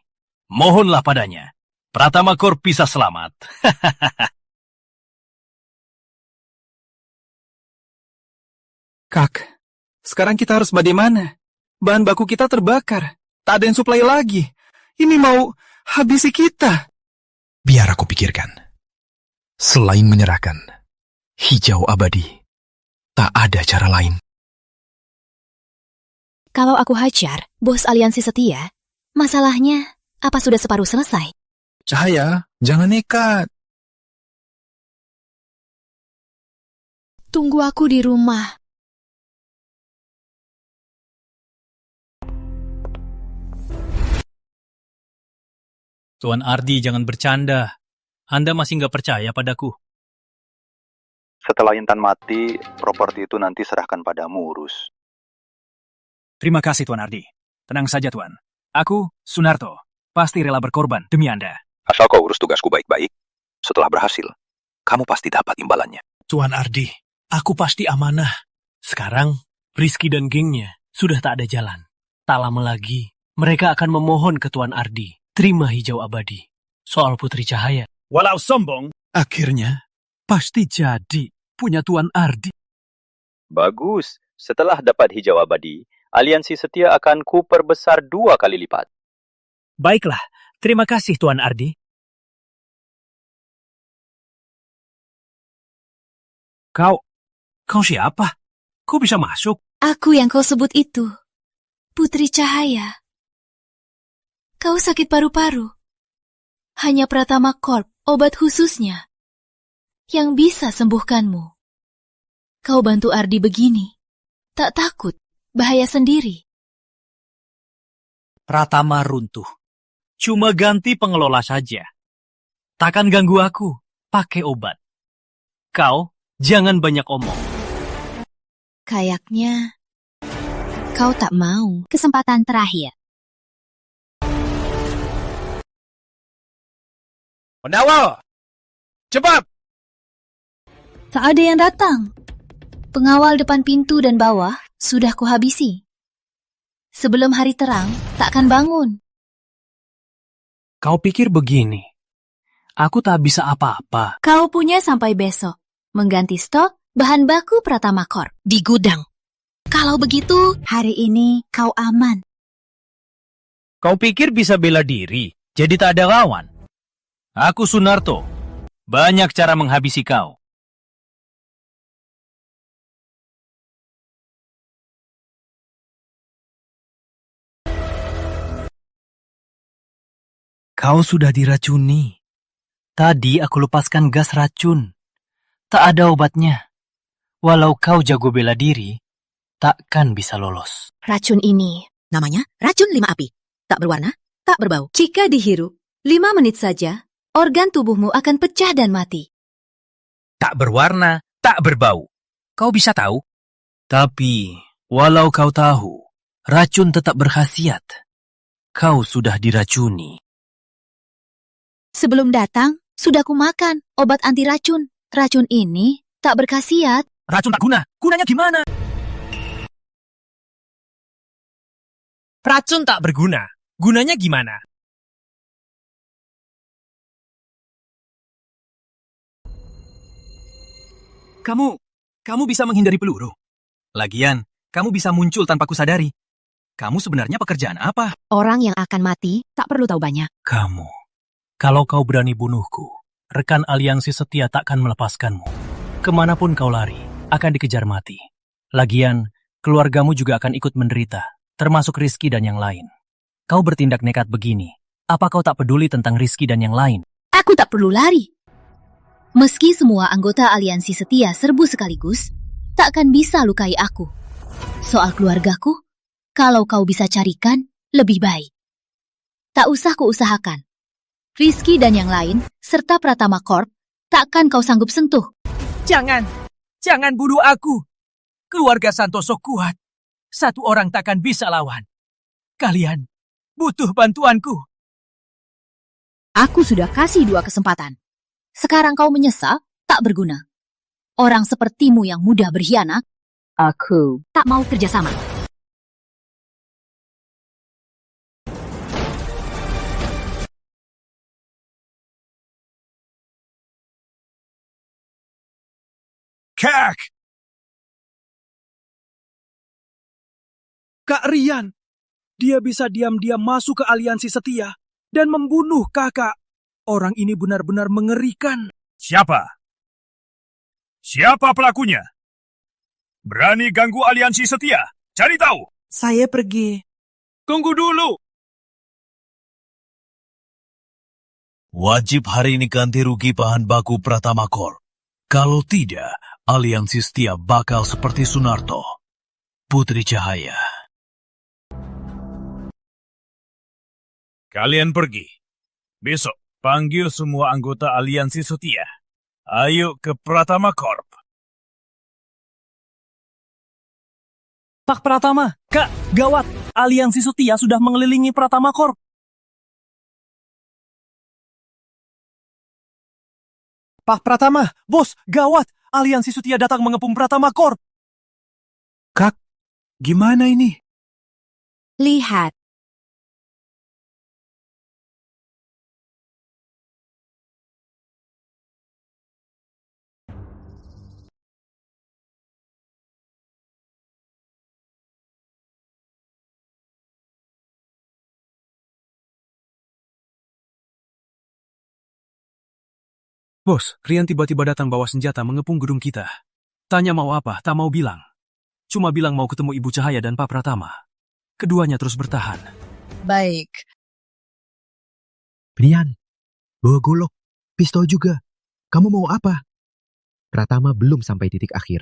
Mohonlah padanya. Pratama Corp bisa selamat. Kak, sekarang kita harus bagaimana? Bahan baku kita terbakar. Tak ada yang suplai lagi. Ini mau habisi kita. Biar aku pikirkan. Selain menyerahkan hijau abadi, tak ada cara lain. Kalau aku hajar, bos aliansi setia, masalahnya apa sudah separuh selesai? Cahaya, jangan nekat. Tunggu aku di rumah. Tuan Ardi, jangan bercanda. Anda masih nggak percaya padaku. Setelah Intan mati, properti itu nanti serahkan padamu urus. Terima kasih Tuan Ardi. Tenang saja Tuan. Aku, Sunarto, pasti rela berkorban demi Anda. Asal kau urus tugasku baik-baik, setelah berhasil, kamu pasti dapat imbalannya. Tuan Ardi, aku pasti amanah. Sekarang, Rizky dan gengnya sudah tak ada jalan. Tak lama lagi, mereka akan memohon ke Tuan Ardi terima hijau abadi soal Putri Cahaya. Walau sombong, akhirnya pasti jadi punya Tuan Ardi. Bagus, setelah dapat hijau abadi, aliansi setia akan kuperbesar 2 kali lipat. Baiklah, terima kasih Tuan Ardi. Kau siapa? Kau bisa masuk? Aku yang kau sebut itu. Putri Cahaya, kau sakit paru-paru. Hanya Pratama Corp, obat khususnya, yang bisa sembuhkanmu. Kau bantu Ardi begini, tak takut, bahaya sendiri. Pratama runtuh. Cuma ganti pengelola saja. Takkan ganggu aku, pakai obat. Kau jangan banyak omong. Kayaknya kau tak mau. Kesempatan terakhir. Pendawal! Cepat! Tak ada yang datang. Pengawal depan pintu dan bawah sudah kuhabisi. Sebelum hari terang, takkan bangun. Kau pikir begini, aku tak bisa apa-apa. Kau punya sampai besok. Mengganti stok bahan baku Pratama Corp di gudang. Kalau begitu, hari ini kau aman. Kau pikir bisa bela diri, jadi tak ada lawan? Aku Sunarto. Banyak cara menghabisi kau. Kau sudah diracuni. Tadi aku lepaskan gas racun. Tak ada obatnya. Walau kau jago bela diri, takkan bisa lolos. Racun ini namanya racun 5 api. Tak berwarna, tak berbau. Jika dihirup 5 menit saja, organ tubuhmu akan pecah dan mati. Tak berwarna, tak berbau. Kau bisa tahu? Tapi, walau kau tahu, racun tetap berkhasiat. Kau sudah diracuni. Sebelum datang, sudah kumakan obat anti racun. Racun ini tak berkhasiat. Racun tak guna. Gunanya gimana? Racun tak berguna. Gunanya gimana? Kamu bisa menghindari peluru. Lagian, kamu bisa muncul tanpa kusadari. Kamu sebenarnya pekerjaan apa? Orang yang akan mati tak perlu tahu banyak. Kamu, kalau kau berani bunuhku, rekan aliansi setia takkan melepaskanmu. Kemanapun kau lari, akan dikejar mati. Lagian, keluargamu juga akan ikut menderita, termasuk Rizky dan yang lain. Kau bertindak nekat begini, apa kau tak peduli tentang Rizky dan yang lain? Aku tak perlu lari. Meski semua anggota aliansi setia serbu sekaligus, takkan bisa lukai aku. Soal keluargaku, kalau kau bisa carikan, lebih baik. Tak usah kuusahakan. Rizky dan yang lain, serta Pratama Corp, takkan kau sanggup sentuh. Jangan bunuh aku. Keluarga Santoso kuat. Satu orang takkan bisa lawan. Kalian butuh bantuanku. Aku sudah kasih 2 kesempatan. Sekarang kau menyesal, tak berguna. Orang sepertimu yang mudah berkhianat, aku tak mau kerjasama. Kak! Kak Rian, dia bisa diam-diam masuk ke aliansi setia dan membunuh kakak. Orang ini benar-benar mengerikan. Siapa? Siapa pelakunya? Berani ganggu aliansi setia? Cari tahu. Saya pergi. Tunggu dulu. Wajib hari ini ganti rugi bahan baku Pratama Corp. Kalau tidak, aliansi setia bakal seperti Sunarto. Putri Cahaya. Kalian pergi. Besok, panggil semua anggota aliansi setia. Ayo ke Pratama Corp. Pak Pratama, Kak, gawat. Aliansi setia sudah mengelilingi Pratama Corp. Pak Pratama, bos, gawat. Aliansi setia datang mengepung Pratama Corp. Kak, gimana ini? Lihat. Bos, Rian tiba-tiba datang bawa senjata mengepung gedung kita. Tanya mau apa, tak mau bilang. Cuma bilang mau ketemu Ibu Cahaya dan Pak Pratama. keduanya terus bertahan. Baik. Brian, bawa golok, pistol juga. Kamu mau apa? Pratama belum sampai titik akhir.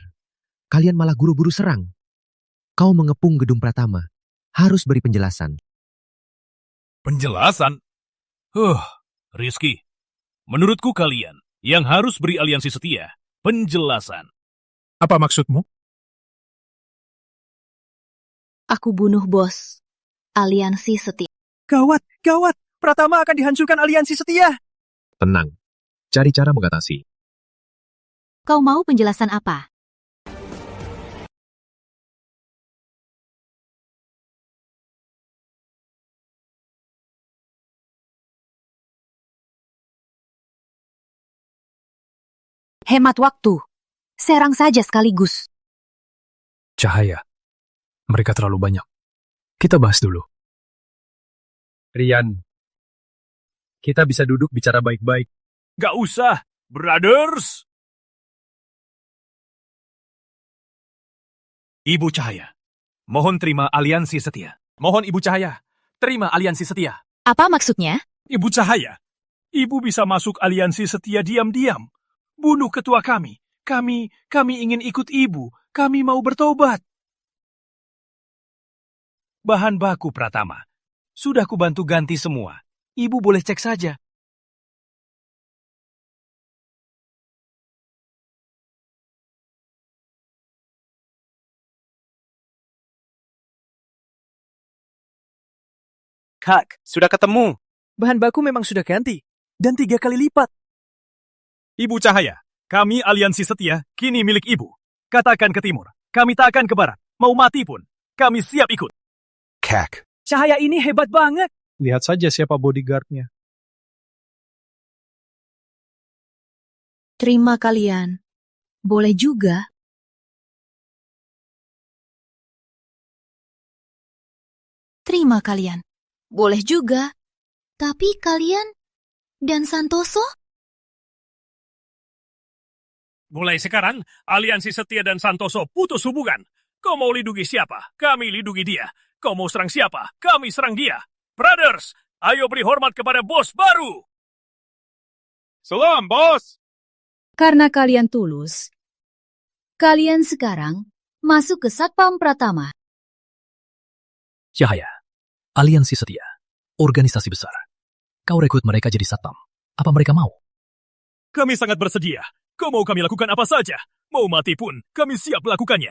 Kalian malah buru-buru serang. Kau mengepung gedung Pratama. Harus beri penjelasan. Penjelasan? Rizky. Menurutku kalian yang harus beri aliansi setia. Penjelasan. Apa maksudmu? Aku bunuh bos. Aliansi setia. Gawat, gawat. Pratama akan dihancurkan aliansi setia. Tenang. Cari cara mengatasi. Kau mau penjelasan apa? Hemat waktu. Serang saja sekaligus. Cahaya. Mereka terlalu banyak. Kita bahas dulu. Rian, kita bisa duduk bicara baik-baik. Gak usah, brothers. Ibu Cahaya, mohon terima aliansi setia. Mohon Ibu Cahaya, terima aliansi setia. Apa maksudnya? Ibu Cahaya, ibu bisa masuk aliansi setia diam-diam. Bunuh ketua kami. Kami ingin ikut ibu. Kami mau bertobat. Bahan baku Pratama. Sudah kubantu ganti semua. Ibu boleh cek saja. Kak, sudah ketemu. Bahan baku memang sudah ganti. Dan 3 kali lipat. Ibu Cahaya, kami aliansi setia, kini milik ibu. Katakan ke timur, kami tak akan ke barat. Mau mati pun, kami siap ikut. Kak. Cahaya ini hebat banget. Lihat saja siapa bodyguardnya. Terima kalian. Boleh juga. Terima kalian. Boleh juga. Tapi kalian dan Santoso? Mulai sekarang, aliansi setia dan Santoso putus hubungan. Kau mau lindungi siapa? Kami lindungi dia. Kau mau serang siapa? Kami serang dia. Brothers, ayo beri hormat kepada bos baru. Salam, bos. Karena kalian tulus, kalian sekarang masuk ke Satpam Pratama. Cahaya, aliansi setia, organisasi besar. Kau rekrut mereka jadi satpam. Apa mereka mau? Kami sangat bersedia. Kau mau kami lakukan apa saja? Mau mati pun, kami siap melakukannya.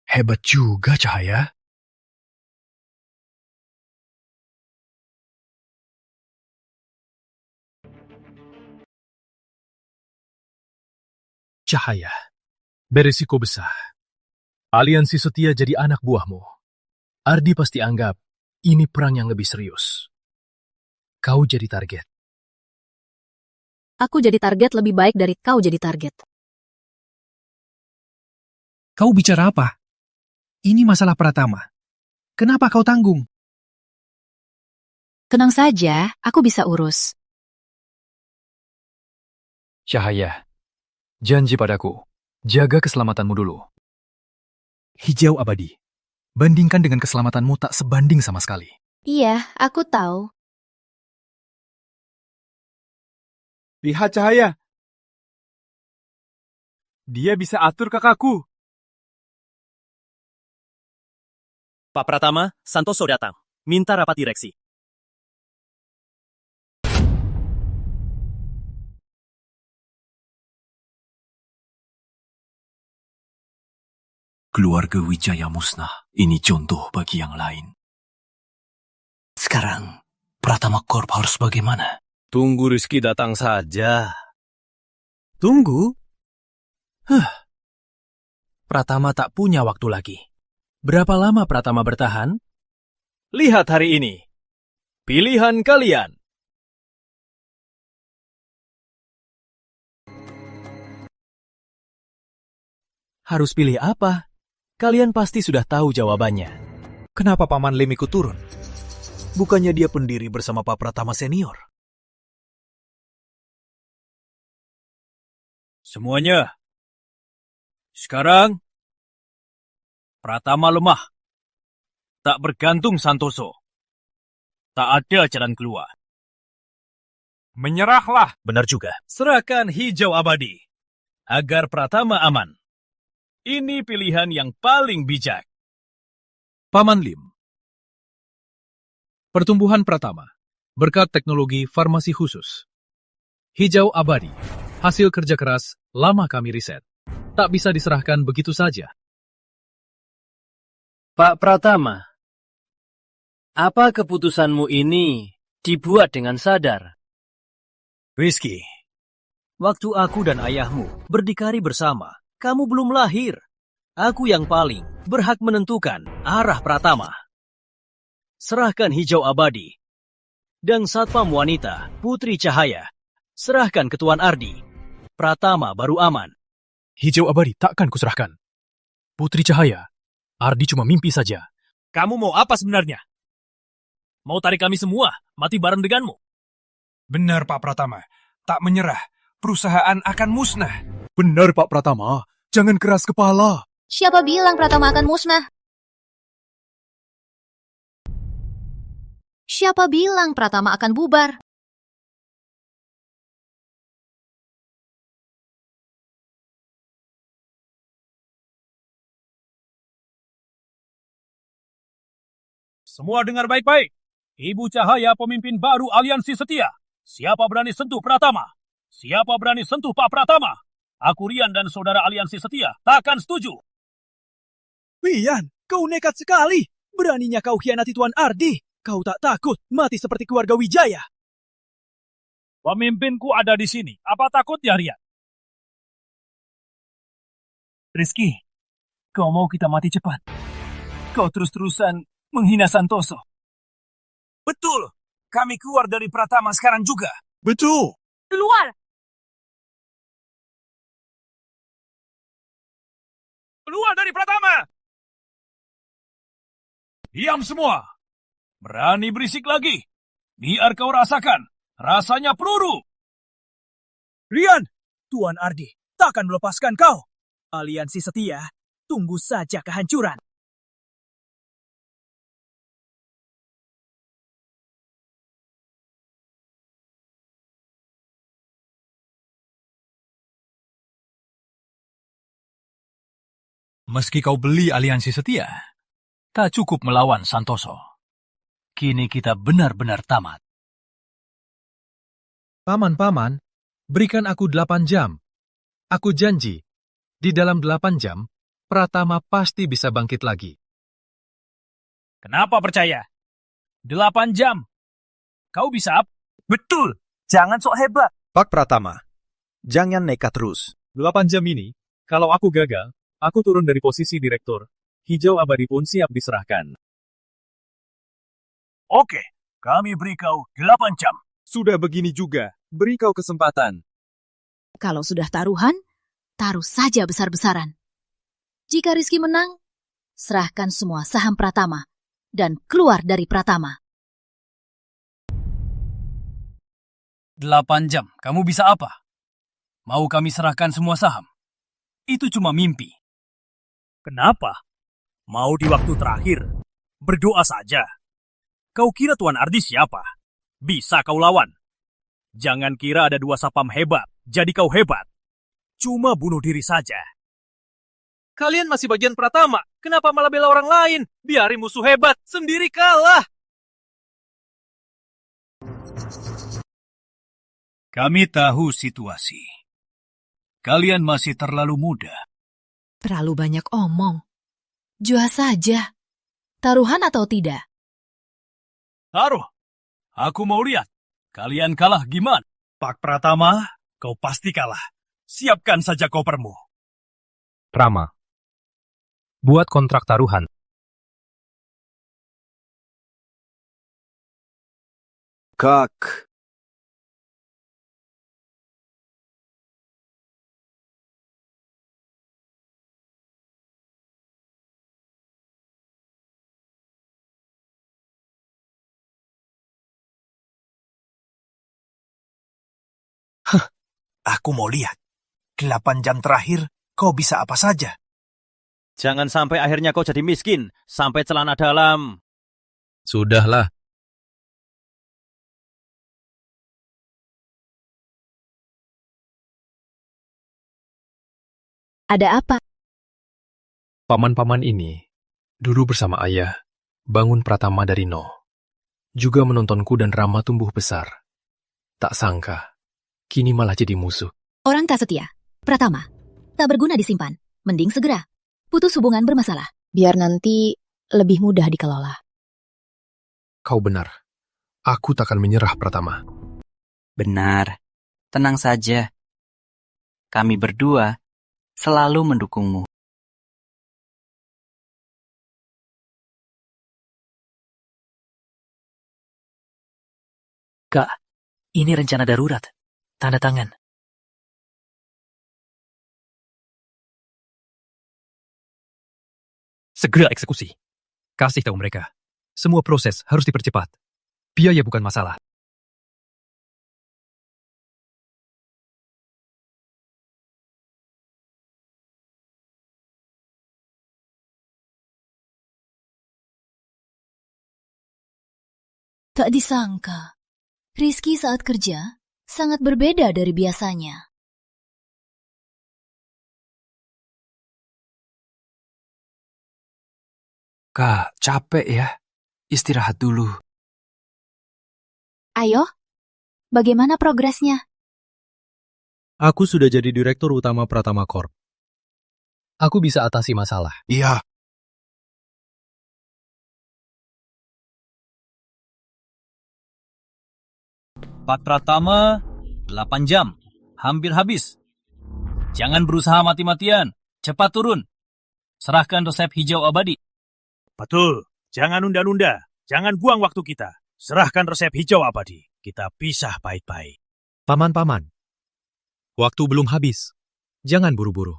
Hebat juga, Cahaya. Cahaya, beresiko besar. Aliansi setia jadi anak buahmu. Ardi pasti anggap ini perang yang lebih serius. Kau jadi target. Aku jadi target lebih baik dari kau jadi target. Kau bicara apa? Ini masalah Pratama. Kenapa kau tanggung? Tenang saja, aku bisa urus. Cahaya, janji padaku, jaga keselamatanmu dulu. Hijau abadi. Bandingkan dengan keselamatanmu tak sebanding sama sekali. Iya, aku tahu. Lihat Cahaya. Dia bisa atur kakakku. Pak Pratama, Santoso datang. Minta rapat direksi. Keluarga Wijaya musnah. Ini contoh bagi yang lain. Sekarang, Pratama Corp harus bagaimana? Tunggu Rizky datang saja. Tunggu? Pratama tak punya waktu lagi. Berapa lama Pratama bertahan? Lihat hari ini. Pilihan kalian. Harus pilih apa? Kalian pasti sudah tahu jawabannya. Kenapa Paman Lim ikut turun? Bukannya dia pendiri bersama Pak Pratama Senior? Semuanya. Sekarang, Pratama lemah. tak bergantung Santoso. Tak ada jalan keluar. Menyerahlah. Benar juga. Serahkan hijau abadi, agar Pratama aman. Ini pilihan yang paling bijak. Paman Lim. Pertumbuhan Pratama, berkat teknologi farmasi khusus. Hijau abadi, hasil kerja keras, lama kami riset. Tak bisa diserahkan begitu saja. Pak Pratama, apa keputusanmu ini dibuat dengan sadar? Rizky, waktu aku dan ayahmu berdikari bersama, kamu belum lahir. Aku yang paling berhak menentukan arah Pratama. Serahkan hijau abadi. Dan Satpam Wanita, Putri Cahaya, serahkan ke Tuan Ardi. Pratama baru aman. Hijau abadi takkan kuserahkan. Putri Cahaya, Ardi cuma mimpi saja. Kamu mau apa sebenarnya? Mau tarik kami semua, mati bareng denganmu? Benar, Pak Pratama. Tak menyerah. Perusahaan akan musnah. Benar, Pak Pratama. Jangan keras kepala. Siapa bilang Pratama akan musnah? Siapa bilang Pratama akan bubar? Semua dengar baik-baik. Ibu Cahaya pemimpin baru Aliansi Setia. Siapa berani sentuh Pratama? Siapa berani sentuh Pak Pratama? Aku Rian dan saudara Aliansi Setia takkan setuju. Rian, kau nekat sekali. Beraninya kau khianati Tuan Ardi. Kau tak takut mati seperti keluarga Wijaya. Pemimpinku ada di sini. Apa takutnya, Rian? Rizky, kau mau kita mati cepat? Kau terus-terusan menghina Santoso. Betul. Kami keluar dari Pratama sekarang juga. Betul. Keluar. Keluar dari Pratama! Diam semua. Berani berisik lagi. Biar kau rasakan. Rasanya peluru. Rian, Tuan Ardi takkan melepaskan kau. Aliansi Setia, tunggu saja kehancuran. Meski kau beli Aliansi Setia, tak cukup melawan Santoso. Kini kita benar-benar tamat. Paman, berikan aku 8 jam. Aku janji, di dalam 8 jam, Pratama pasti bisa bangkit lagi. Kenapa percaya? 8 jam. Kau bisa apa? Betul. Jangan sok hebat. Pak Pratama, jangan nekat terus. 8 jam ini, kalau aku gagal, aku turun dari posisi direktur. Hijau abadi pun siap diserahkan. Oke, kami beri kau 8 jam. Sudah begini juga, beri kau kesempatan. Kalau sudah taruhan, taruh saja besar-besaran. Jika Rizky menang, serahkan semua saham Pratama dan keluar dari Pratama. 8 jam, kamu bisa apa? Mau kami serahkan semua saham? Itu cuma mimpi. Kenapa? Mau di waktu terakhir? Berdoa saja. Kau kira Tuan Ardi siapa? Bisa kau lawan. Jangan kira ada 2 sapam hebat, jadi kau hebat. Cuma bunuh diri saja. Kalian masih bagian Pratama. Kenapa malah bela orang lain? Biarin musuh hebat, sendiri kalah. Kami tahu situasi. Kalian masih terlalu muda. Terlalu banyak omong. Jual saja. Taruhan atau tidak? Taruh. Aku mau lihat. Kalian kalah gimana? Pak Pratama, kau pasti kalah. Siapkan saja kopermu. Rama, buat kontrak taruhan. Kak. Aku mau lihat. 8 jam terakhir, kau bisa apa saja. Jangan sampai akhirnya kau jadi miskin, sampai celana dalam. Sudahlah. Ada apa? Paman-paman ini dulu bersama ayah bangun Pratama dari nol. Juga menontonku dan Rama tumbuh besar. Tak sangka, kini malah jadi musuh. Orang tak setia, Pratama, tak berguna disimpan. Mending segera putus hubungan bermasalah. Biar nanti lebih mudah dikelola. Kau benar. Aku takkan menyerah, Pratama. Benar. Tenang saja. Kami berdua selalu mendukungmu. Kak, ini rencana darurat. Tanda tangan. Segera eksekusi. Kasih tahu mereka. Semua proses harus dipercepat. Biaya bukan masalah. Tak disangka, Rizky saat kerja sangat berbeda dari biasanya. Kak, capek ya. Istirahat dulu. Ayo, bagaimana progresnya? Aku sudah jadi direktur utama Pratama Corp. Aku bisa atasi masalah. Iya. Pak Pratama, 8 jam. Hampir habis. Jangan berusaha mati-matian. Cepat turun. Serahkan resep hijau abadi. Betul. Jangan nunda-nunda. Jangan buang waktu kita. Serahkan resep hijau abadi. Kita pisah baik-baik. Paman-paman, waktu belum habis. Jangan buru-buru.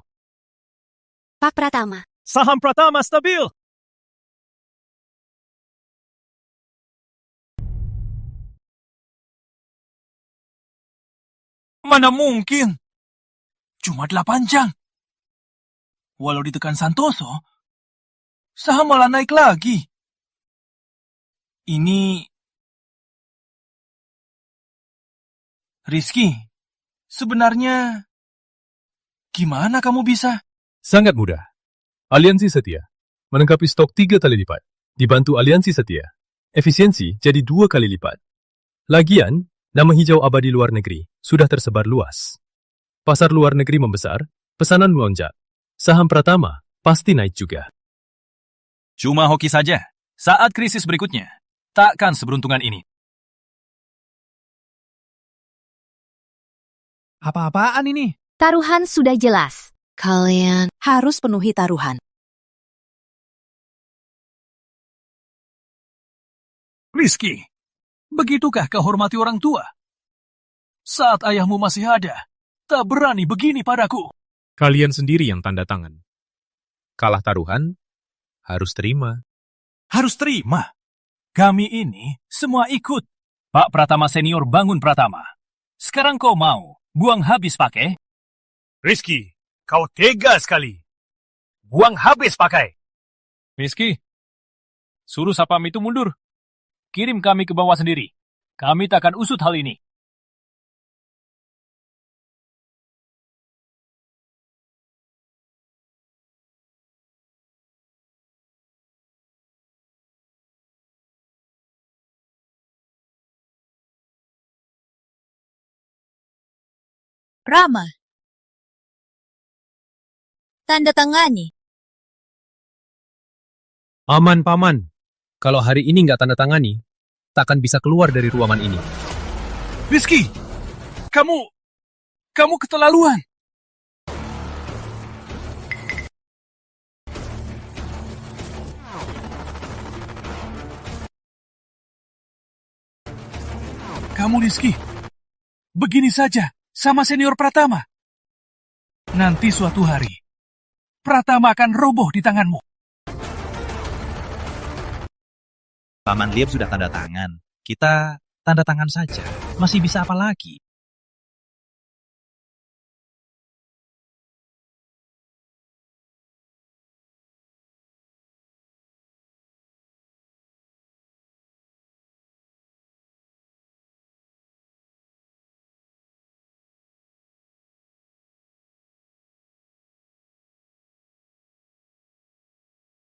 Pak Pratama. Saham Pratama stabil. Mana mungkin? Cuma 8 jam. Walau ditekan Santoso, saham malah naik lagi. Ini... Rizky, sebenarnya gimana kamu bisa? Sangat mudah. Aliansi Setia melengkapi stok 3 kali lipat. Dibantu Aliansi Setia, efisiensi jadi 2 kali lipat. Lagian, nama hijau abadi luar negeri sudah tersebar luas. Pasar luar negeri membesar, pesanan melonjak. Saham Pratama pasti naik juga. Cuma hoki saja. Saat krisis berikutnya, takkan seberuntungan ini. Apa-apaan ini? Taruhan sudah jelas. Kalian harus penuhi taruhan. Rizky, begitukah kau hormati orang tua? Saat ayahmu masih ada, tak berani begini padaku. Kalian sendiri yang tanda tangan. Kalah taruhan, harus terima. Harus terima. Kami ini semua ikut. Pak Pratama Senior bangun Pratama. Sekarang kau mau buang habis pakai? Rizky, kau tega sekali. Buang habis pakai. Rizky, suruh Sapam itu mundur. Kirim kami ke bawah sendiri. Kami takkan usut hal ini. Rama. Tanda tangani. Aman, Paman. Kalau hari ini nggak tanda tangani, takkan bisa keluar dari ruangan ini. Rizky, kamu keterlaluan. Kamu Rizky, begini saja sama senior Pratama. Nanti suatu hari, Pratama akan roboh di tanganmu. Paman Liep sudah tanda tangan. Kita tanda tangan saja. Masih bisa apa lagi?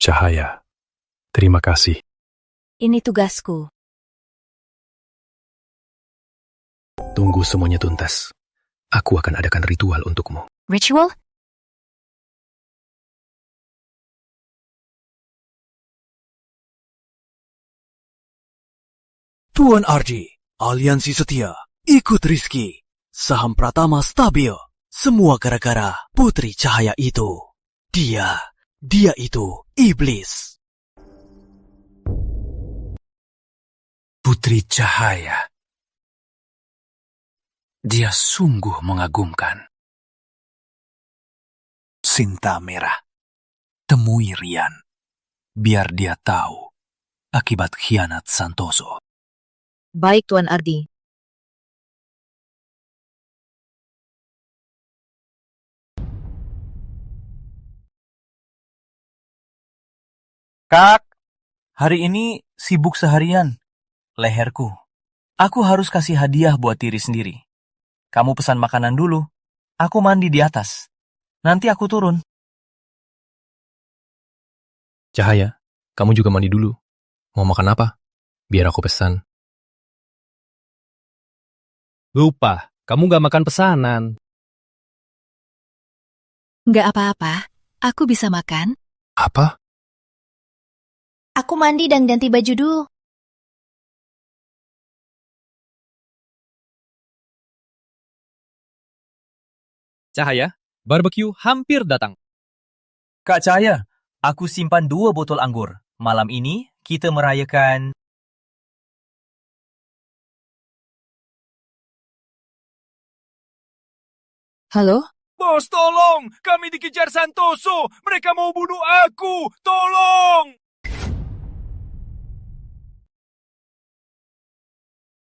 Cahaya, terima kasih. Ini tugasku. Tunggu semuanya tuntas. Aku akan adakan ritual untukmu. Ritual? Tuan Ardi, aliansi setia, ikut Rizky. Saham Pratama stabil. Semua gara-gara Putri Cahaya itu. Dia itu iblis. Putri Cahaya. Dia sungguh mengagumkan. Sinta Merah. Temui Rian. Biar dia tahu akibat khianat Santoso. Baik, Tuan Ardi. Kak, hari ini sibuk seharian. Leherku. Aku harus kasih hadiah buat diri sendiri. Kamu pesan makanan dulu. Aku mandi di atas. Nanti aku turun. Cahaya, kamu juga mandi dulu. Mau makan apa? Biar aku pesan. Lupa, kamu gak makan pesanan. Nggak apa-apa, aku bisa makan. Apa? Aku mandi dan ganti baju dulu. Cahaya, barbecue hampir datang. Kak Cahaya, aku simpan 2 botol anggur. Malam ini kita merayakan... Halo? Bos, tolong! Kami dikejar Santoso! Mereka mau bunuh aku! Tolong!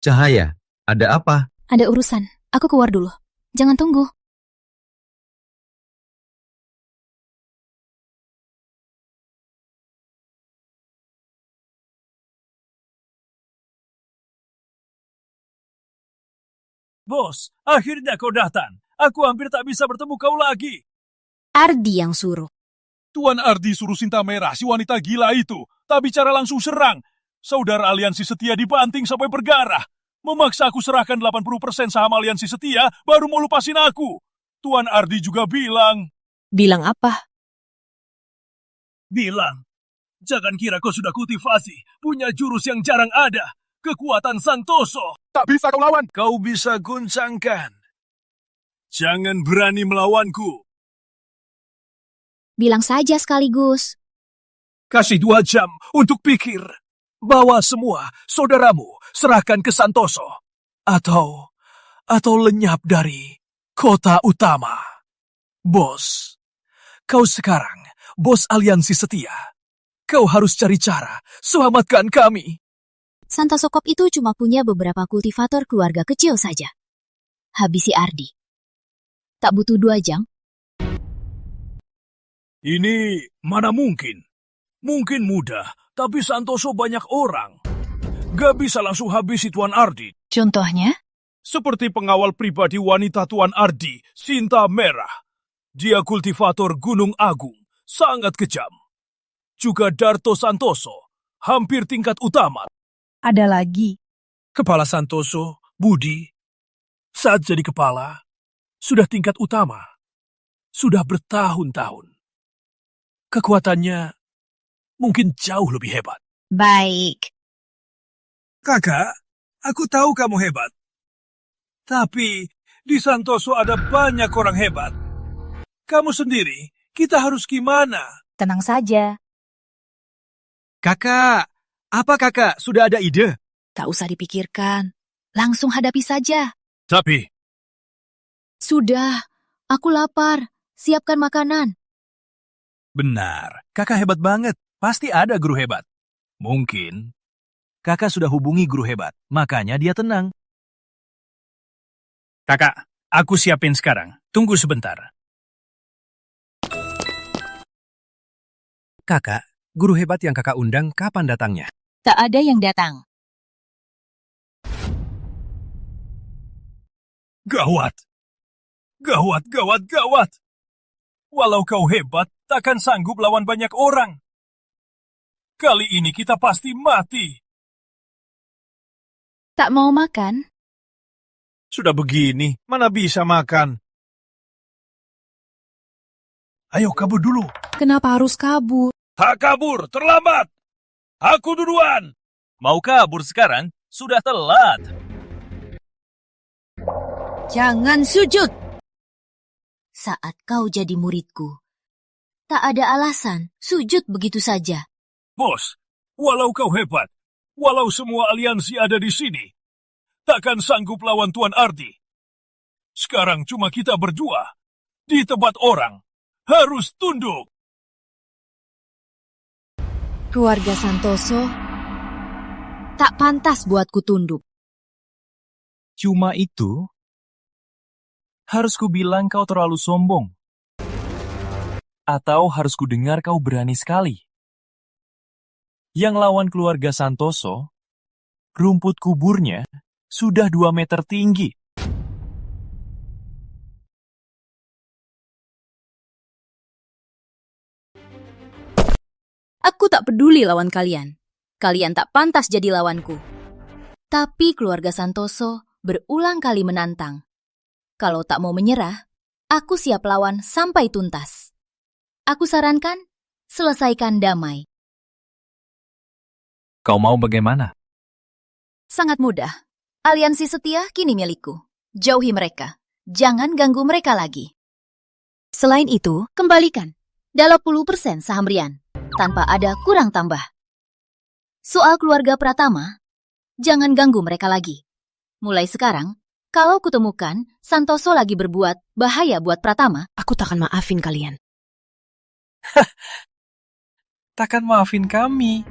Cahaya, ada apa? Ada urusan, aku keluar dulu. Jangan tunggu. Bos, akhirnya kau datang. Aku hampir tak bisa bertemu kau lagi. Ardi yang suruh. Tuan Ardi suruh Sinta Merah, si wanita gila itu. Tak bicara langsung serang. Saudara aliansi setia dibanting sampai bergarah. Memaksa aku serahkan 80% saham aliansi setia, baru mau lupasin aku. Tuan Ardi juga bilang... Bilang apa? Bilang, jangan kira kau sudah kultivasi, punya jurus yang jarang ada. Kekuatan Santoso. Tak bisa kau lawan. Kau bisa guncangkan. Jangan berani melawanku. Bilang saja sekaligus. Kasih 2 jam untuk pikir. Bawa semua saudaramu, serahkan ke Santoso. Atau lenyap dari kota utama. Bos, kau sekarang bos aliansi setia. Kau harus cari cara selamatkan kami. Santoso Corp itu cuma punya beberapa kultivator keluarga kecil saja. Habisi Ardi. Tak butuh 2 jam. Ini mana mungkin? Mungkin mudah, tapi Santoso banyak orang. Gak bisa langsung habisi Tuan Ardi. Contohnya? Seperti pengawal pribadi wanita Tuan Ardi, Sinta Merah. Dia kultivator Gunung Agung, sangat kejam. Juga Darto Santoso, hampir tingkat utama. Ada lagi. Kepala Santoso, Budi, saat jadi kepala, sudah tingkat utama. Sudah bertahun-tahun. Kekuatannya mungkin jauh lebih hebat. Baik. Kakak, aku tahu kamu hebat. Tapi di Santoso ada banyak orang hebat. Kamu sendiri, kita harus gimana? Tenang saja. Kakak, apa kakak sudah ada ide? Tak usah dipikirkan. Langsung hadapi saja. Tapi... Sudah, aku lapar. Siapkan makanan. Benar, kakak hebat banget. Pasti ada guru hebat. Mungkin kakak sudah hubungi guru hebat, makanya dia tenang. Kakak, aku siapin sekarang. Tunggu sebentar. Kakak, guru hebat yang kakak undang kapan datangnya? Tak ada yang datang. Gawat. Gawat, gawat, gawat. Walau kau hebat, takkan sanggup lawan banyak orang. Kali ini kita pasti mati. Tak mau makan? Sudah begini, mana bisa makan? Ayo kabur dulu. Kenapa harus kabur? Tak kabur, terlambat. Aku duluan. Mau kabur sekarang? Sudah telat. Jangan sujud. Saat kau jadi muridku, tak ada alasan sujud begitu saja. Bos, walau kau hebat, walau semua aliansi ada di sini, takkan sanggup lawan Tuan Ardi. Sekarang cuma kita berdua. Di tempat orang, harus tunduk. Keluarga Santoso tak pantas buatku tunduk. Cuma itu? Harus ku bilang kau terlalu sombong? Atau harus ku dengar kau berani sekali? Yang lawan keluarga Santoso, rumput kuburnya sudah 2 meter tinggi. Aku tak peduli lawan kalian. Kalian tak pantas jadi lawanku. Tapi keluarga Santoso berulang kali menantang. Kalau tak mau menyerah, aku siap lawan sampai tuntas. Aku sarankan, selesaikan damai. Kau mau bagaimana? Sangat mudah. Aliansi setia kini milikku. Jauhi mereka. Jangan ganggu mereka lagi. Selain itu, kembalikan 80% saham Rian, tanpa ada kurang tambah. Soal keluarga Pratama, jangan ganggu mereka lagi. Mulai sekarang, kalau kutemukan Santoso lagi berbuat bahaya buat Pratama, Aku takkan maafin kalian. Takkan maafin kami.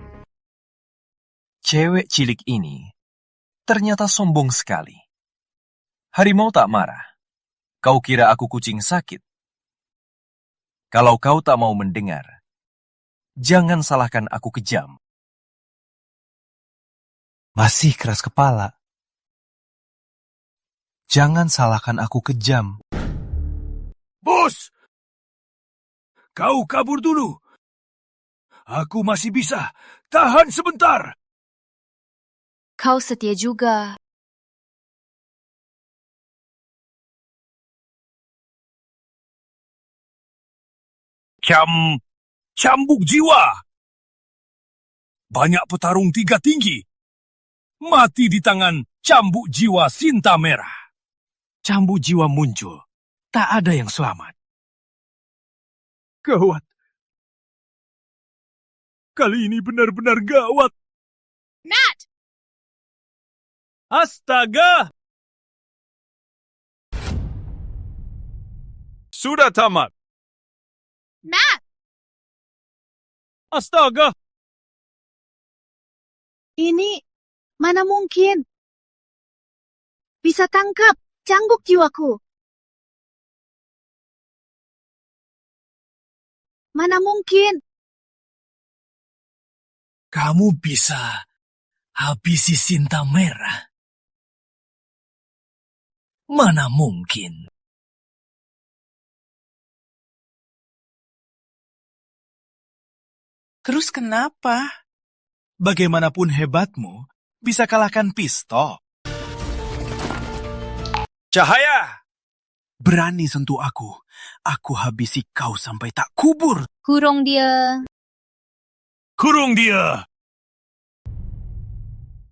Cewek cilik ini ternyata sombong sekali. Harimau tak marah. Kau kira aku kucing sakit? Kalau kau tak mau mendengar, jangan salahkan aku kejam. Masih keras kepala. Jangan salahkan aku kejam. Bos! Kau kabur dulu. Aku masih bisa. Tahan sebentar. kau setia juga. Cambuk jiwa. Banyak petarung 3 tinggi. Mati di tangan cambuk jiwa Sinta Merah. Cambuk jiwa muncul. Tak ada yang selamat. Gawat. Kali ini benar-benar gawat. Nat! Astaga! Sudah tamat. Nat! Astaga! Ini mana mungkin? Bisa tangkap cambuk jiwaku. Mana mungkin? Kamu bisa habisi Sinta Merah. Mana mungkin? Terus kenapa? Bagaimanapun hebatmu, bisa kalahkan pistol. Cahaya! Berani sentuh aku. Aku habisi kau sampai tak kubur. Kurung dia. Kurung dia!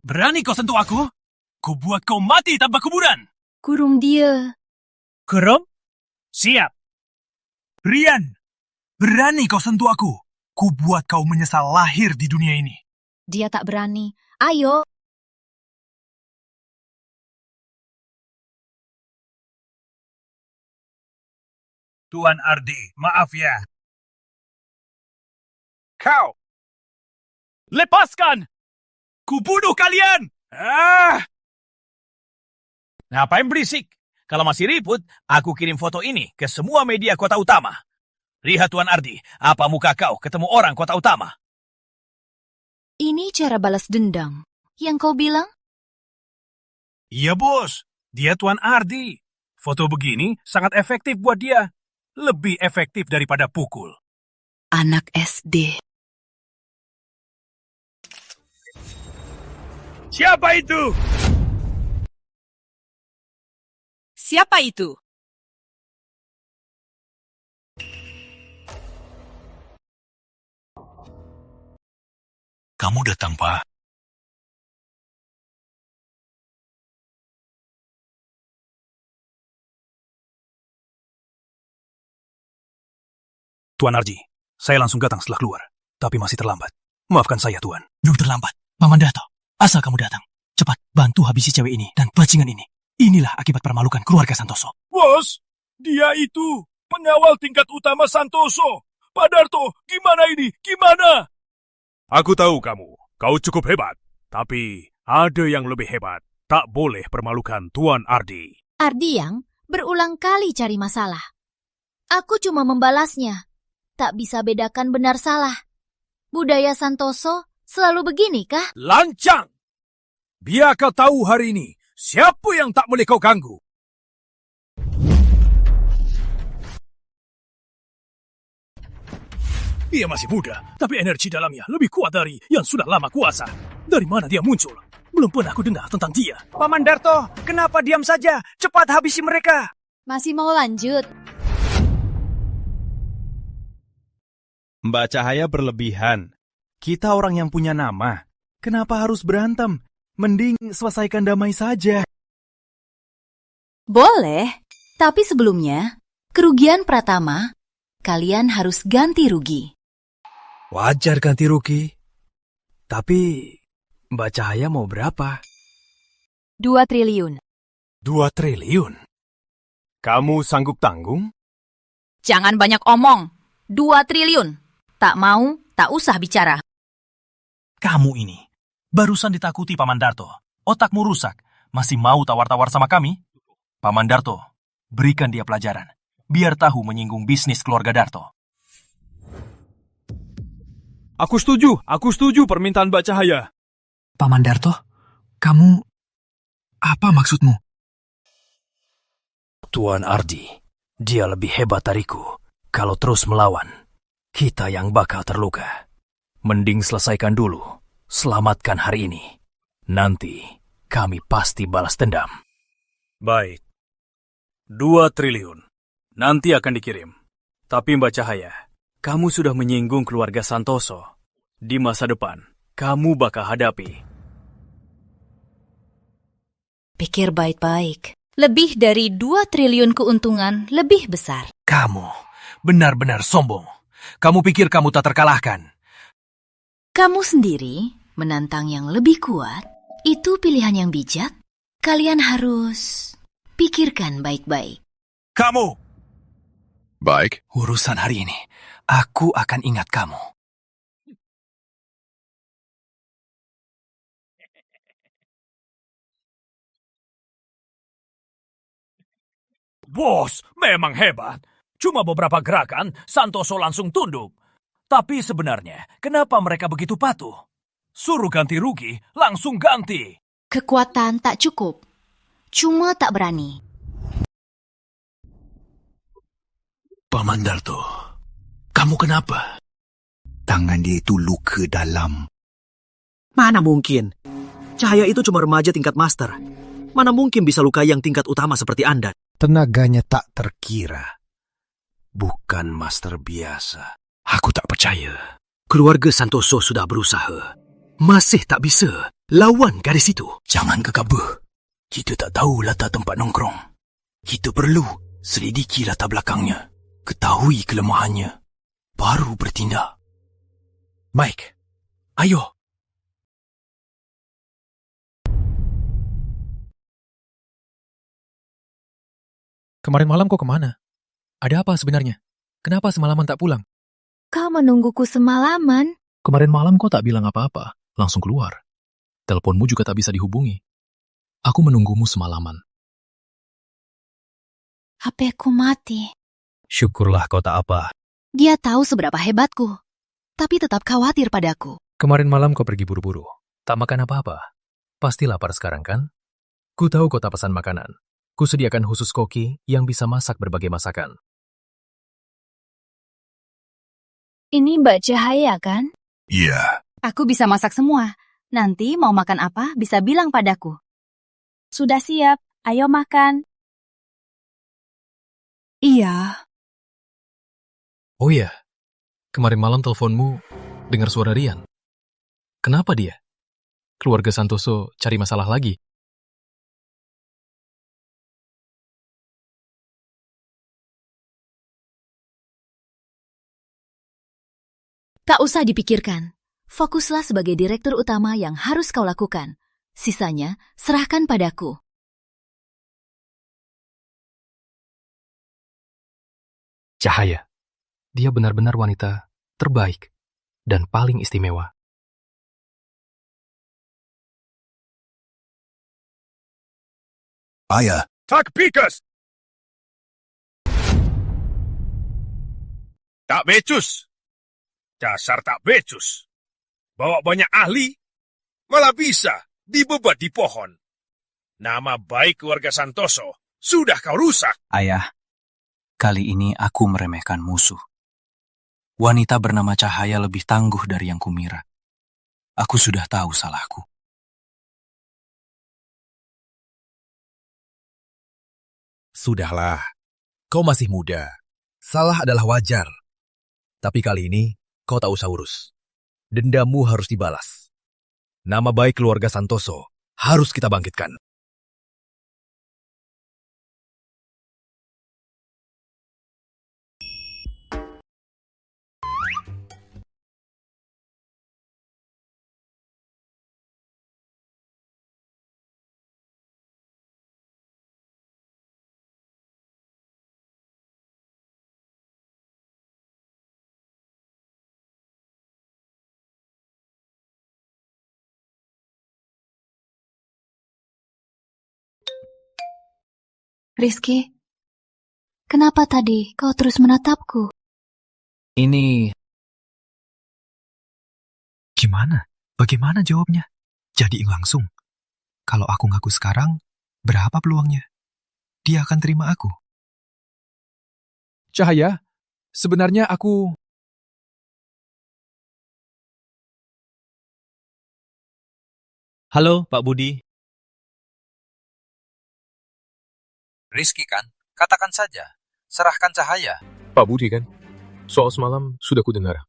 Berani kau sentuh aku? Ku buat kau mati tanpa kuburan. Kurung dia. Kurung? Siap. Rian, berani kau sentuh aku? Ku buat kau menyesal lahir di dunia ini. Dia tak berani. Ayo. Tuan Ardi, maaf ya. Kau! Lepaskan! Kubunuh kalian! Ngapain berisik? Kalau masih ribut, aku kirim foto ini ke semua media kota utama. Lihat Tuan Ardi, apa muka kau ketemu orang kota utama? Ini cara balas dendam. Yang kau bilang? Iya bos, dia Tuan Ardi. Foto begini sangat efektif buat dia. Lebih efektif daripada pukul. Anak SD. Siapa itu? Siapa itu? Kamu datang, Pak. Tuan Arji, saya langsung datang setelah keluar. Tapi masih terlambat. Maafkan saya, Tuan. Belum terlambat. Paman Dato, asal kamu datang. Cepat bantu habisi cewek ini dan bajingan ini. Inilah akibat permalukan keluarga Santoso. Bos, dia itu pengawal tingkat utama Santoso. Pak Darto, gimana ini? Gimana? Aku tahu kamu. Kau cukup hebat. Tapi ada yang lebih hebat. Tak boleh permalukan Tuan Ardi. Ardi yang berulang kali cari masalah. Aku cuma membalasnya. Tak bisa bedakan benar salah. Budaya Santoso selalu begini kah? Lancang! Biar kau tahu hari ini, siapa yang tak boleh kau ganggu. Dia masih muda, tapi energi dalamnya lebih kuat dari yang sudah lama kuasa. Dari mana dia muncul? Belum pernah aku dengar tentang dia. Paman Darto, kenapa diam saja? Cepat habisi mereka. Masih mau lanjut? Mbak Cahaya berlebihan. Kita orang yang punya nama. Kenapa harus berantem? Mending selesaikan damai saja. Boleh, tapi sebelumnya, kerugian Pratama, kalian harus ganti rugi. Wajar ganti rugi. Tapi Mbak Cahaya mau berapa? 2 triliun. 2 triliun? Kamu sanggup tanggung? Jangan banyak omong. 2 triliun. Tak mau, tak usah bicara. Kamu ini, barusan ditakuti Paman Darto. Otakmu rusak. Masih mau tawar-tawar sama kami? Paman Darto, berikan dia pelajaran. Biar tahu menyinggung bisnis keluarga Darto. Aku setuju permintaan Mbak Cahaya. Paman Darto, kamu... Apa maksudmu? Tuan Ardi, dia lebih hebat dariku. Kalau terus melawan, kita yang bakal terluka. Mending selesaikan dulu. Selamatkan hari ini. Nanti kami pasti balas dendam. Baik. 2 triliun. Nanti akan dikirim. Tapi Mbak Cahaya, kamu sudah menyinggung keluarga Santoso. Di masa depan, kamu bakal hadapi. Pikir baik-baik. Lebih dari 2 triliun keuntungan lebih besar. Kamu benar-benar sombong. Kamu pikir kamu tak terkalahkan. Kamu sendiri menantang yang lebih kuat, itu pilihan yang bijak. Kalian harus pikirkan baik-baik. Kamu! Baik. Urusan hari ini, aku akan ingat kamu. Bos, memang hebat. Cuma beberapa gerakan, Santoso langsung tunduk. Tapi sebenarnya, kenapa mereka begitu patuh? Suruh ganti rugi, langsung ganti. Kekuatan tak cukup. Cuma tak berani. Paman Darto, kamu kenapa? Tangan dia itu luka dalam. Mana mungkin? Cahaya itu cuma remaja tingkat master. Mana mungkin bisa lukai yang tingkat utama seperti Anda? Tenaganya tak terkira. Bukan master biasa. Aku tak percaya. Keluarga Santoso sudah berusaha. Masih tak bisa lawan gadis itu. Jangan gegabah. Kita tak tahu latar tempat nongkrong. Kita perlu selidiki latar belakangnya. Ketahui kelemahannya. Baru bertindak. Mike, ayo. Kemarin malam kau kemana? Ada apa sebenarnya? Kenapa semalaman tak pulang? Kau menungguku semalaman? Kemarin malam kau tak bilang apa-apa, langsung keluar. Teleponmu juga tak bisa dihubungi. Aku menunggumu semalaman. HP-ku mati. Syukurlah kau tak apa. Dia tahu seberapa hebatku, tapi tetap khawatir padaku. Kemarin malam kau pergi buru-buru. Tak makan apa-apa. Pasti lapar sekarang kan? Ku tahu kau tak pesan makanan. Ku sediakan khusus koki yang bisa masak berbagai masakan. Ini Mbak Cahaya kan? Iya. Aku bisa masak semua. Nanti mau makan apa bisa bilang padaku. Sudah siap, ayo makan. Iya. Oh iya, kemarin malam teleponmu dengar suara Rian. Kenapa dia? Keluarga Santoso cari masalah lagi. Tak usah dipikirkan. Fokuslah sebagai direktur utama yang harus kau lakukan. Sisanya, serahkan padaku. Cahaya. Dia benar-benar wanita terbaik dan paling istimewa. Ayah. Tak pikas! Tak becus. Dasar tak becus. Bawa banyak ahli, malah bisa dibebat di pohon. Nama baik keluarga Santoso sudah kau rusak. Ayah, kali ini aku meremehkan musuh. Wanita bernama Cahaya lebih tangguh dari yang kumira. Aku sudah tahu salahku. Sudahlah, kau masih muda. Salah adalah wajar. Tapi kali ini, kau tak usah urus. Dendamu harus dibalas. Nama baik keluarga Santoso harus kita bangkitkan. Rizky, kenapa tadi kau terus menatapku? Ini... Gimana? Bagaimana jawabnya? Jadi langsung. Kalau aku ngaku sekarang, berapa peluangnya? Dia akan terima aku. Cahaya, sebenarnya aku... Halo, Pak Budi. Rizky kan? Katakan saja. Serahkan Cahaya. Pak Budi kan? Soal semalam sudah kudengar.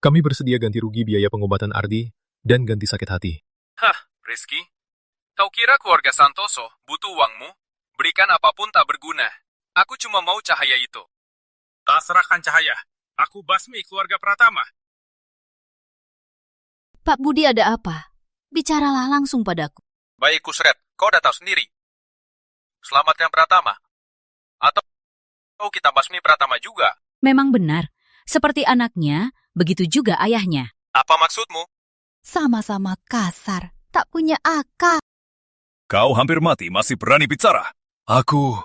Kami bersedia ganti rugi biaya pengobatan Ardi dan ganti sakit hati. Hah, Rizky? Kau kira keluarga Santoso butuh uangmu? Berikan apapun tak berguna. Aku cuma mau Cahaya itu. Tak serahkan Cahaya. Aku basmi keluarga Pratama. Pak Budi ada apa? Bicaralah langsung padaku. Baik, Kusret. Kau udah tahu sendiri. Selamatkan Pratama. Atau kita basmi Pratama juga. Memang benar. Seperti anaknya, begitu juga ayahnya. Apa maksudmu? Sama-sama kasar, tak punya akal. Kau hampir mati masih berani bicara. Aku...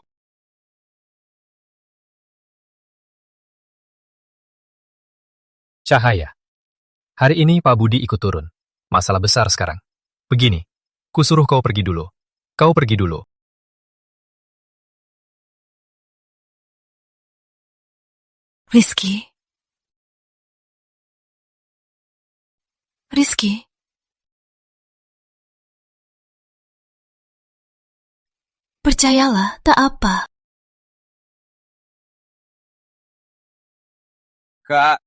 Cahaya. Hari ini Pak Budi ikut turun. Masalah besar sekarang. Begini, kusuruh kau pergi dulu. Kau pergi dulu. Rizky. Rizky. Percayalah, tak apa. Kak.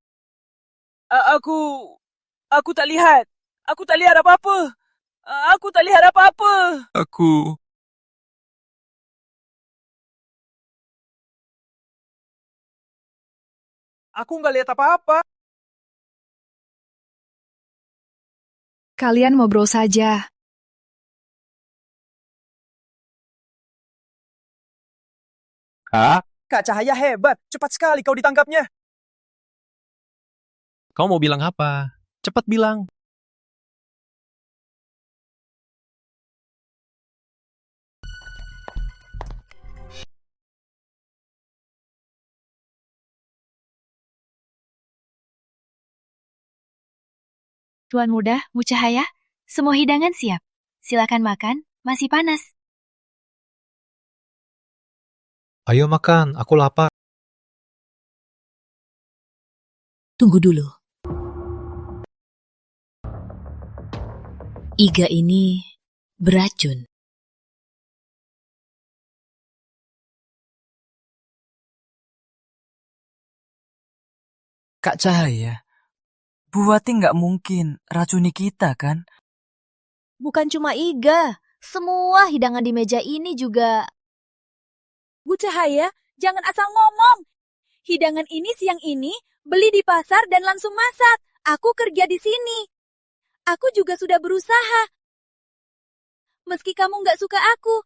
Aku tak lihat. Aku tak lihat apa-apa. Aku tak lihat apa-apa. Aku nggak lihat apa-apa. Kalian ngobrol saja. Kak Cahaya hebat. Cepat sekali kau ditangkapnya. Kau mau bilang apa? Cepat bilang. Tuan Muda, Bu Cahaya, semua hidangan siap. Silakan makan, masih panas. Ayo makan, aku lapar. Tunggu dulu. Iga ini beracun. Kak Cahaya, Bu Wati nggak mungkin racuni kita, kan? Bukan cuma Iga, semua hidangan di meja ini juga. Bu Cahaya, jangan asal ngomong. Hidangan ini siang ini beli di pasar dan langsung masak. Aku kerja di sini. Aku juga sudah berusaha. Meski kamu nggak suka aku.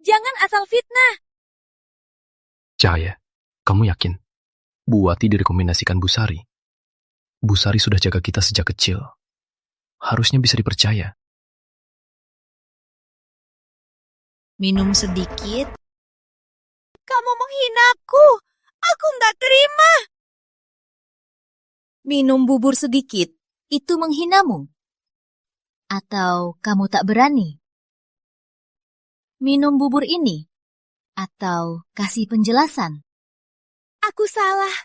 Jangan asal fitnah. Cahaya, kamu yakin? Bu Wati direkomendasikan Bu Sari. Bu Sari sudah jaga kita sejak kecil. Harusnya bisa dipercaya. Minum sedikit. Kamu menghinaku. Aku nggak terima. Minum bubur sedikit, itu menghinamu? Atau kamu tak berani? Minum bubur ini? Atau kasih penjelasan? Aku salah.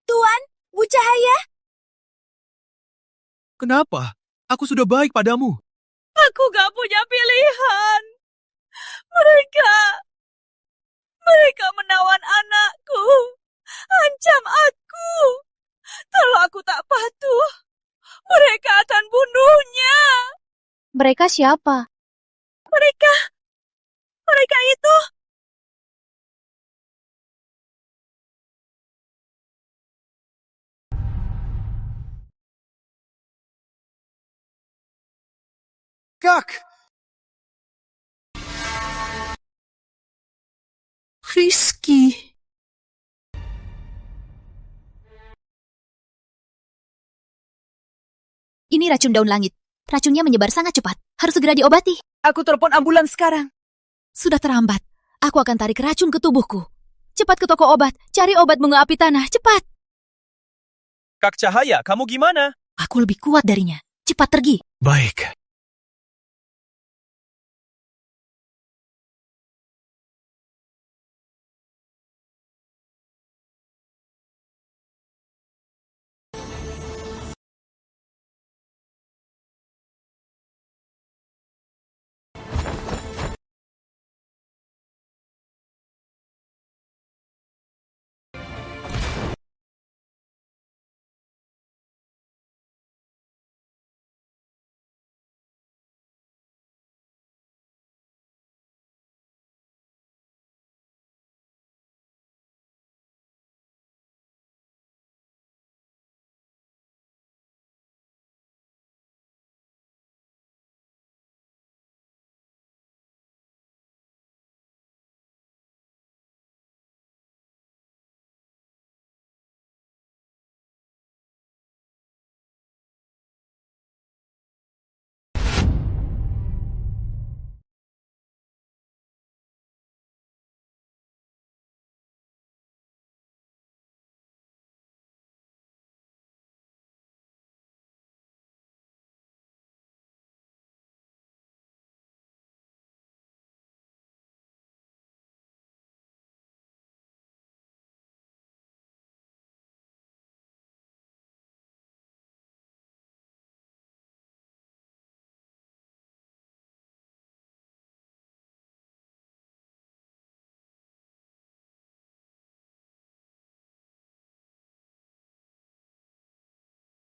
Tuan, Bu Cahaya. Kenapa? Aku sudah baik padamu. Aku gak punya pilihan. Mereka menawan anakku. Ancam aku. Kalau aku tak patuh, mereka akan bunuhnya. Mereka siapa? Mereka itu. Kak! Rizky. Ini racun daun langit. Racunnya menyebar sangat cepat. Harus segera diobati. Aku telepon ambulans sekarang. Sudah terlambat. Aku akan tarik racun ke tubuhku. Cepat ke toko obat. Cari obat bunga api tanah. Cepat. Kak Cahaya, kamu gimana? Aku lebih kuat darinya. Cepat pergi. Baik.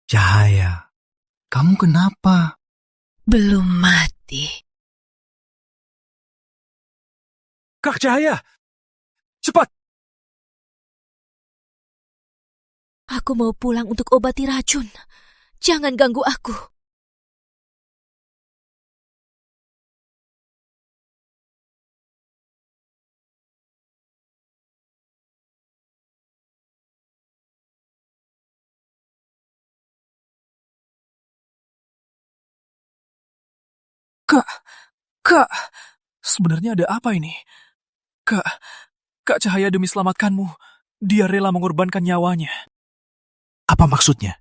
Cahaya, kamu kenapa? Belum mati. Kak Cahaya! Cepat! Aku mau pulang untuk obati racun. Jangan ganggu aku. Kak! Sebenarnya ada apa ini? Kak Cahaya demi selamatkanmu, dia rela mengorbankan nyawanya. Apa maksudnya?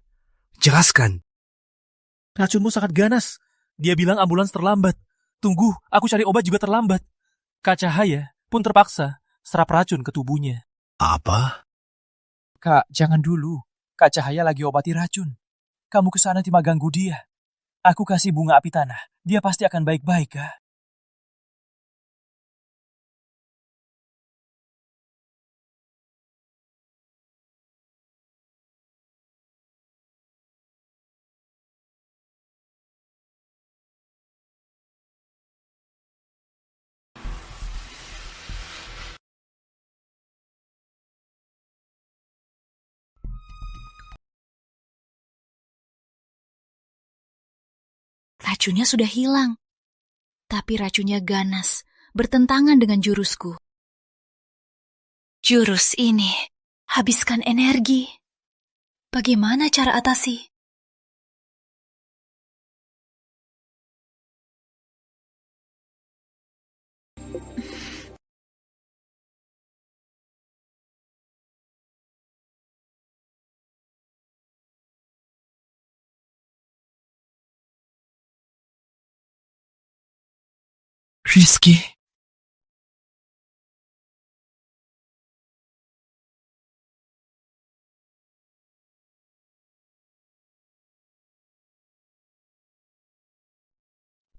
Jelaskan. Racunmu sangat ganas. Dia bilang ambulans terlambat. Tunggu, aku cari obat juga terlambat. Kak Cahaya pun terpaksa serap racun ke tubuhnya. Apa? Kak, jangan dulu. Kak Cahaya lagi obati racun. kamu ke sana cuma ganggu dia. Aku kasih bunga api tanah. Dia pasti akan baik-baik, kah? Racunnya sudah hilang. Tapi racunnya ganas, bertentangan dengan jurusku. Jurus ini habiskan energi. Bagaimana cara atasi? Rizky.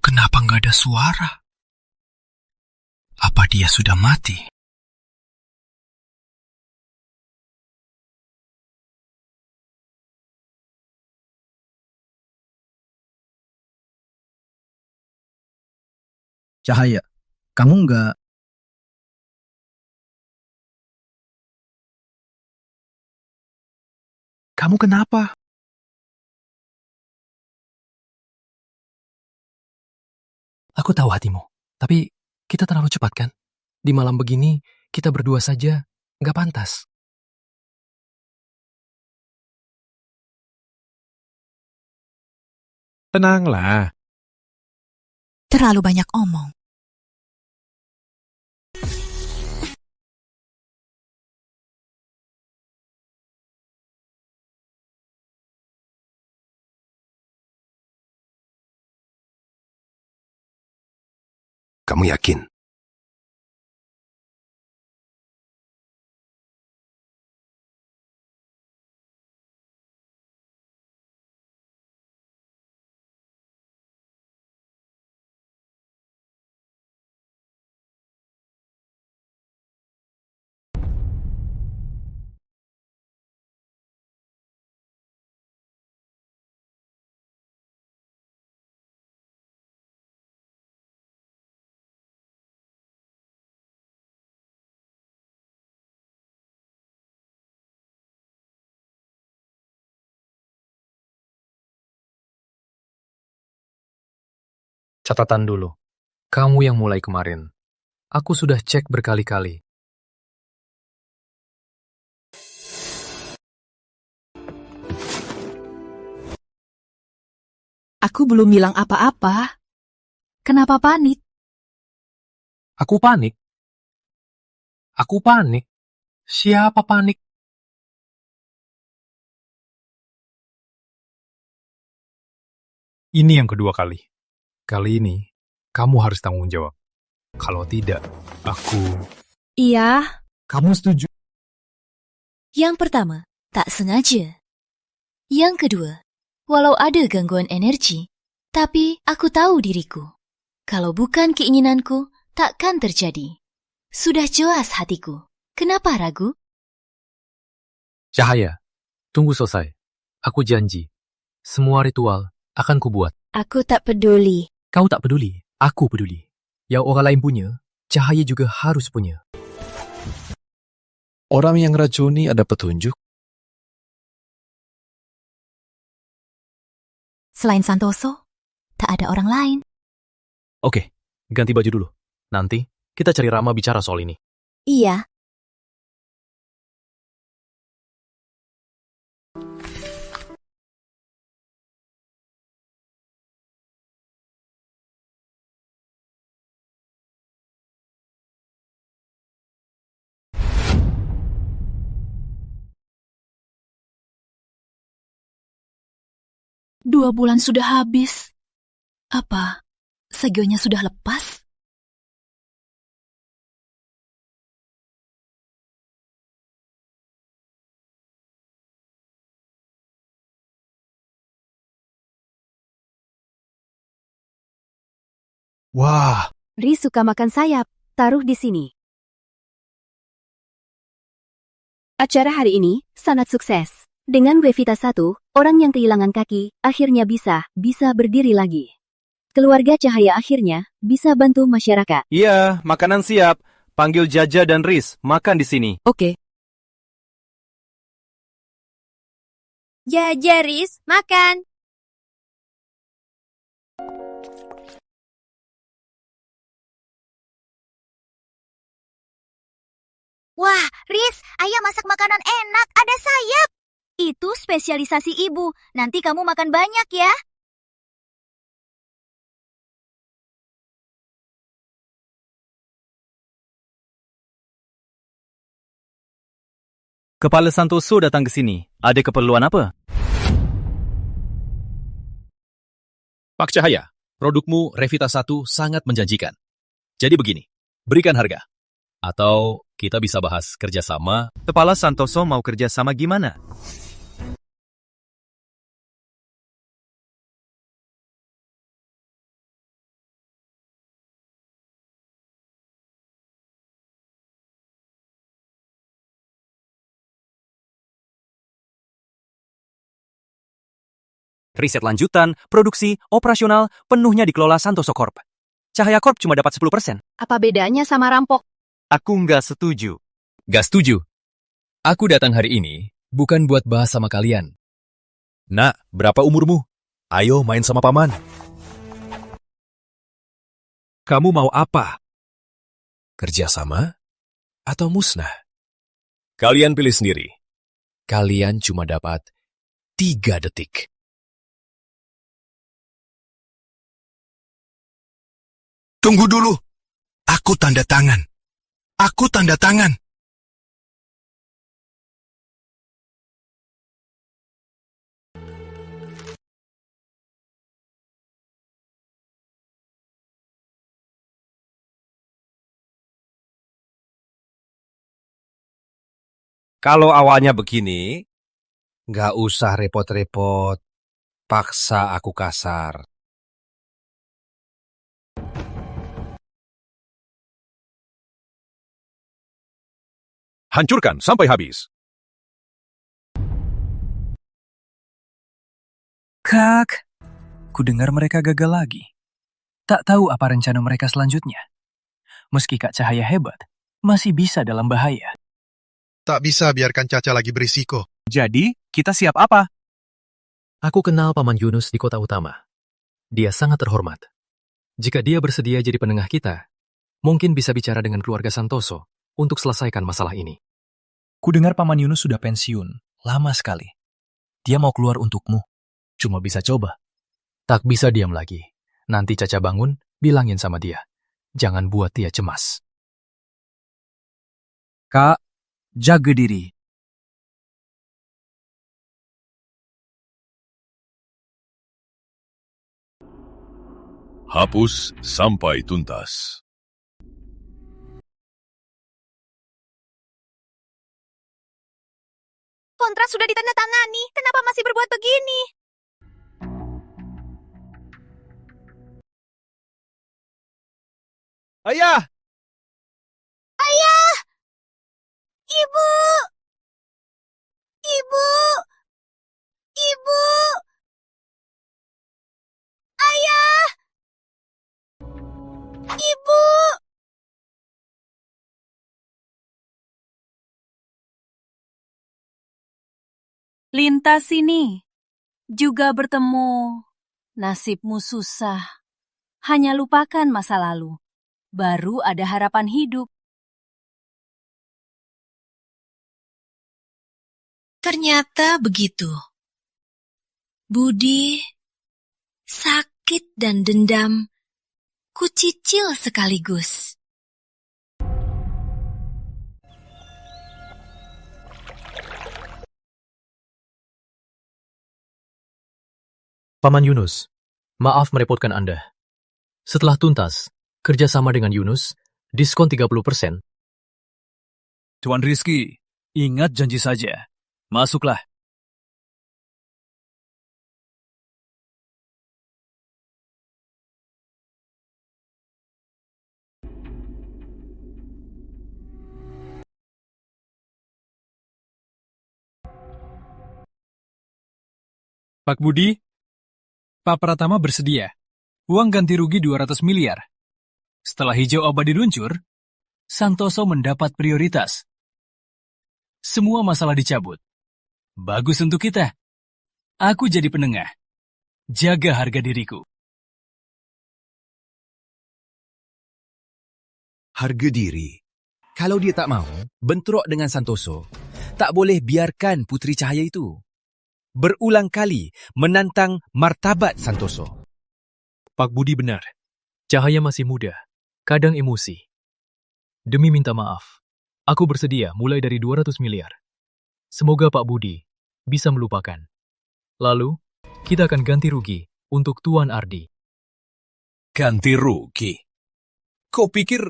Kenapa nggak ada suara? Apa dia sudah mati? Cahaya, kamu nggak... Kamu kenapa? Aku tahu hatimu, tapi kita terlalu cepat kan? Di malam begini, kita berdua saja nggak pantas. Tenanglah. Terlalu banyak omong. Kamu yakin? Catatan dulu. Kamu yang mulai kemarin. Aku sudah cek berkali-kali. Aku belum bilang apa-apa. Kenapa panik? Aku panik. Aku panik. Siapa panik? Ini yang kedua kali. Kali ini, kamu harus tanggung jawab. Kalau tidak, aku... Iya. Kamu setuju? Yang pertama, tak sengaja. Yang kedua, walau ada gangguan energi, tapi aku tahu diriku. Kalau bukan keinginanku, takkan terjadi. Sudah jelas hatiku. Kenapa ragu? Cahaya, tunggu selesai. Aku janji. Semua ritual akan kubuat. Aku tak peduli. Kau tak peduli, aku peduli. Yang orang lain punya, Cahaya juga harus punya. Orang yang racuni ada petunjuk? Selain Santoso, tak ada orang lain. Oke, ganti baju dulu. Nanti kita cari Rama bicara soal ini. Iya. Dua bulan sudah habis. Apa segonya sudah lepas? Wah, Riz suka makan sayap. Taruh di sini. Acara hari ini sangat sukses. Dengan Wevita 1, orang yang kehilangan kaki akhirnya bisa berdiri lagi. Keluarga Cahaya akhirnya bisa bantu masyarakat. Iya, makanan siap. Panggil Jaja dan Riz, makan di sini. Oke. Jaja, Riz, makan. Wah, Riz, ayah masak makanan enak, ada sayap. Itu spesialisasi ibu. Nanti kamu makan banyak ya. Kepala Santoso datang ke sini. Ada keperluan apa? Pak Cahaya, produkmu Revita 1 sangat menjanjikan. Jadi begini, berikan harga. Atau kita bisa bahas kerjasama. Kepala Santoso mau kerjasama gimana? Riset lanjutan, produksi, operasional, penuhnya dikelola Santoso Corp. Cahaya Corp cuma dapat 10%. Apa bedanya sama rampok? Aku nggak setuju. Gak setuju. Aku datang hari ini bukan buat bahas sama kalian. Nak, berapa umurmu? Ayo main sama paman. Kamu mau apa? Kerjasama atau musnah? Kalian pilih sendiri. Kalian cuma dapat 3 detik. Tunggu dulu. Aku tanda tangan. Aku tanda tangan. Kalau awalnya begini, nggak usah repot-repot. Paksa aku kasar. Hancurkan sampai habis. Kak, ku dengar mereka gagal lagi. Tak tahu apa rencana mereka selanjutnya. Meski Kak Cahaya hebat, masih bisa dalam bahaya. Tak bisa biarkan Caca lagi berisiko. Jadi, kita siap apa? Aku kenal Paman Yunus di kota utama. Dia sangat terhormat. Jika dia bersedia jadi penengah kita, mungkin bisa bicara dengan keluarga Santoso untuk selesaikan masalah ini. Ku dengar Paman Yunus sudah pensiun, lama sekali. Dia mau keluar untukmu. Cuma bisa coba. Tak bisa diam lagi. Nanti Caca bangun, bilangin sama dia. Jangan buat dia cemas. Kak, jaga diri. Hapus sampai tuntas. Kontrak sudah ditandatangani, kenapa masih berbuat begini? Ayah! Ayah! Ibu! Ibu! Ibu! Ayah! Ibu! Lintas sini. Juga bertemu. Nasibmu susah. Hanya lupakan masa lalu. Baru ada harapan hidup. Ternyata begitu. Budi, sakit dan dendam, kucicil sekaligus. Paman Yunus, maaf merepotkan Anda. Setelah tuntas, kerjasama dengan Yunus, diskon 30%. Tuan Rizky, ingat janji saja. Masuklah. Pak Budi, Pak Pratama bersedia. Uang ganti rugi 200 miliar. Setelah hijau abadi luncur, Santoso mendapat prioritas. Semua masalah dicabut. Bagus untuk kita. Aku jadi penengah. Jaga harga diriku. Harga diri. Kalau dia tak mau bentrok dengan Santoso, tak boleh biarkan Putri Cahaya itu berulang kali menantang martabat Santoso. Pak Budi benar. Cahaya masih muda, kadang emosi. Demi minta maaf, aku bersedia mulai dari 200 miliar. Semoga Pak Budi bisa melupakan. Lalu, kita akan ganti rugi untuk Tuan Ardi. Ganti rugi? Kau pikir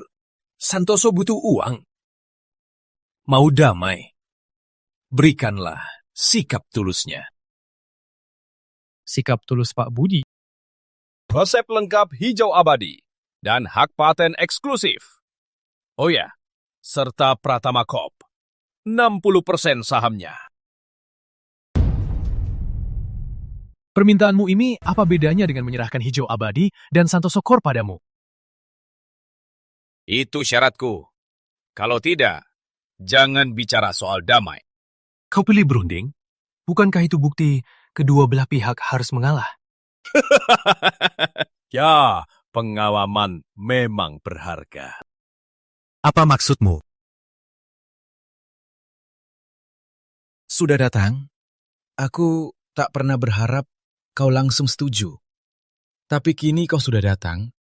Santoso butuh uang? Mau damai? Berikanlah sikap tulusnya. Sikap tulus Pak Budi. Resep lengkap hijau abadi dan hak paten eksklusif. Oh ya, serta Pratama Corp. 60% sahamnya. Permintaanmu ini apa bedanya dengan menyerahkan hijau abadi dan Santoso Corp padamu? Itu syaratku. Kalau tidak, jangan bicara soal damai. Kau pilih berunding? Bukankah itu bukti kedua belah pihak harus mengalah? Ya, pengalaman memang berharga. Apa maksudmu? Sudah datang? Aku tak pernah berharap kau langsung setuju. Tapi kini kau sudah datang.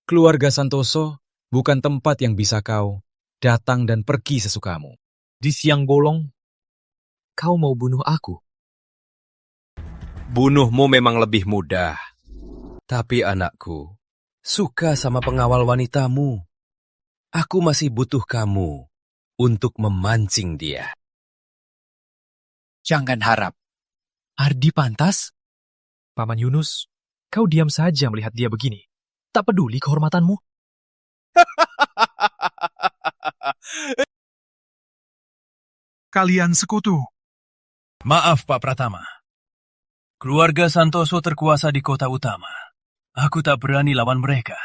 Keluarga Santoso bukan tempat yang bisa kau datang dan pergi sesukamu. Di siang bolong, kau mau bunuh aku? Bunuhmu memang lebih mudah. Tapi anakku, suka sama pengawal wanitamu. Aku masih butuh kamu untuk memancing dia. Jangan harap. Ardi pantas? Paman Yunus, kau diam saja melihat dia begini. Tak peduli kehormatanmu? Kalian sekutu. Maaf Pak Pratama. Keluarga Santoso terkuasa di kota utama. Aku tak berani lawan mereka.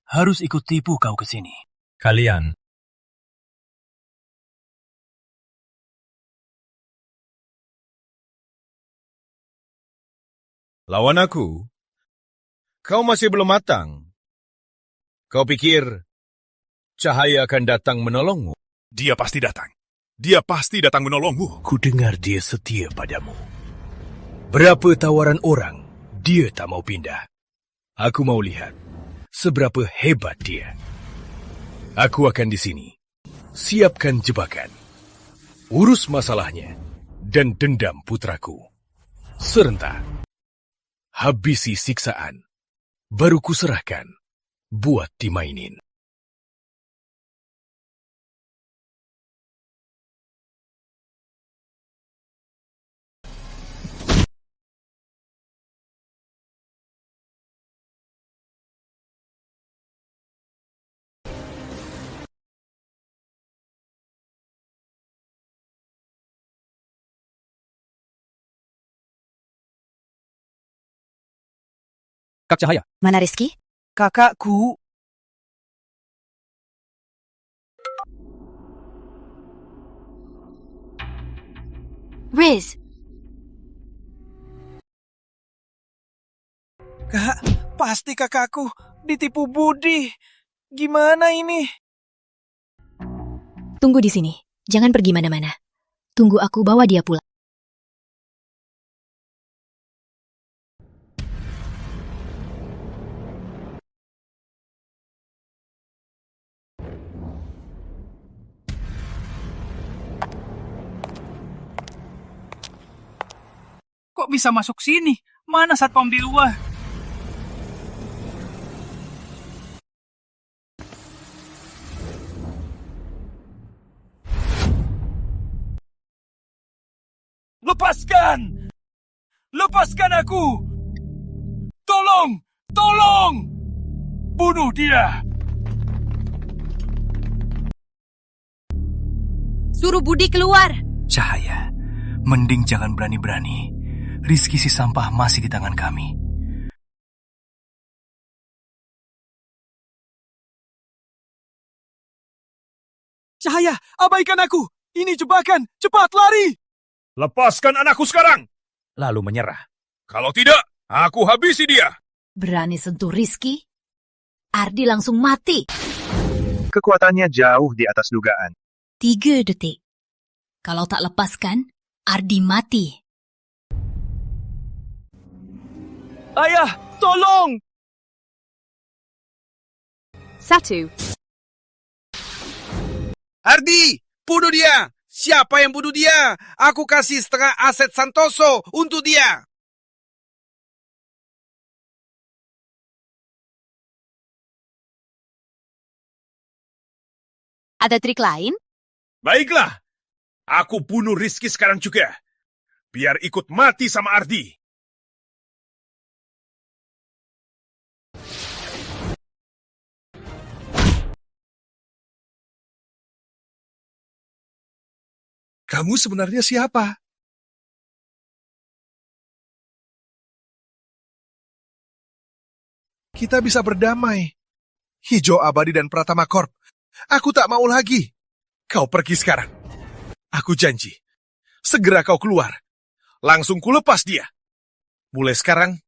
Harus ikut tipu kau ke sini. Kalian. Lawan aku? Kau masih belum matang. Kau pikir Cahaya akan datang menolongmu? Dia pasti datang. Dia pasti datang menolongmu. Ku dengar dia setia padamu. Berapa tawaran orang, dia tak mau pindah. Aku mau lihat seberapa hebat dia. Aku akan di sini. Siapkan jebakan. Urus masalahnya dan dendam putraku. Serentak. Habisi siksaan. Baru kuserahkan buat dimainin. Kak Cahaya. Mana Rizky? Kakakku. Riz. Kak, pasti kakakku ditipu Budi. Gimana ini? Tunggu di sini. Jangan pergi mana-mana. Tunggu aku bawa dia pulang. Kok bisa masuk sini? Mana satpam di luar? Lepaskan! Lepaskan aku! Tolong! Tolong! Bunuh dia! Suruh Budi keluar! Cahaya, mending jangan berani-berani. Rizky si sampah masih di tangan kami. Cahaya, abaikan aku! Ini jebakan! Cepat lari! Lepaskan anakku sekarang! Lalu menyerah. Kalau tidak, aku habisi dia! Berani sentuh Rizky? Ardi langsung mati. Kekuatannya jauh di atas dugaan. 3 detik. Kalau tak lepaskan, Ardi mati. Ayah, tolong! 1. Ardi, bunuh dia! Siapa yang bunuh dia? Aku kasih setengah aset Santoso untuk dia. Ada trik lain? Baiklah, aku bunuh Rizky sekarang juga. Biar ikut mati sama Ardi. Kamu sebenarnya siapa? Kita bisa berdamai. Hijau Abadi dan Pratama Corp. Aku tak mau lagi. Kau pergi sekarang. Aku janji. Segera kau keluar. Langsung kulepas dia. Mulai sekarang,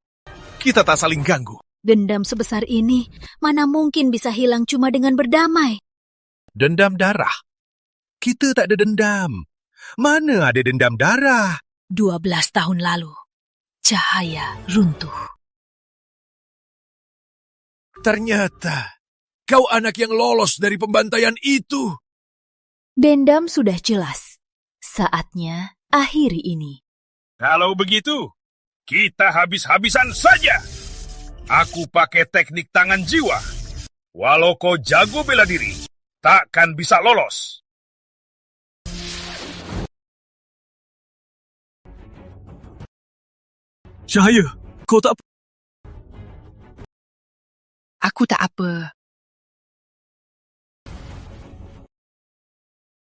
kita tak saling ganggu. Dendam sebesar ini, mana mungkin bisa hilang cuma dengan berdamai? Dendam darah. Kita tak ada dendam. Mana ada dendam darah? 12 tahun lalu, Cahaya runtuh. Ternyata, kau anak yang lolos dari pembantaian itu. Dendam sudah jelas. Saatnya akhiri ini. Kalau begitu, kita habis-habisan saja. Aku pakai teknik tangan jiwa. Walau kau jago bela diri, takkan bisa lolos. Cahaya, kau tak... Aku tak apa.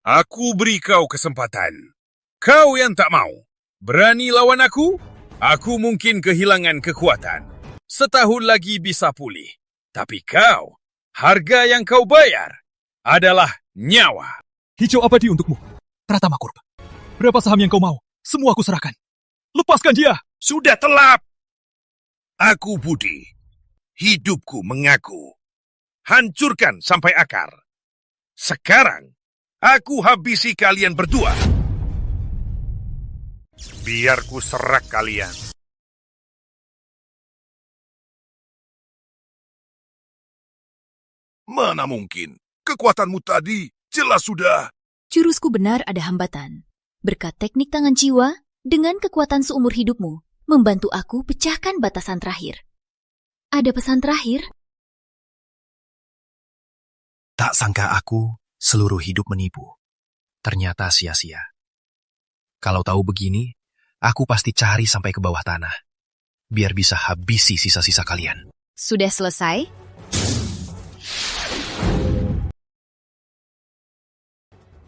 Aku beri kau kesempatan. Kau yang tak mau. Berani lawan aku? Aku mungkin kehilangan kekuatan. Setahun lagi bisa pulih. Tapi kau, harga yang kau bayar adalah nyawa. Hijau abadi untukmu, Pratama Corp. Berapa saham yang kau mau? Semua aku serahkan. Lepaskan dia! Sudah telat. Aku Budi. Hidupku mengaku. Hancurkan sampai akar. Sekarang, aku habisi kalian berdua. Biar ku serak kalian. Mana mungkin? Kekuatanmu tadi jelas sudah. Jurusku benar ada hambatan. Berkat teknik tangan jiwa, dengan kekuatan seumur hidupmu, membantu aku pecahkan batasan terakhir. Ada pesan terakhir? Tak sangka aku seluruh hidup menipu. Ternyata sia-sia. Kalau tahu begini, aku pasti cari sampai ke bawah tanah. Biar bisa habisi sisa-sisa kalian. Sudah selesai?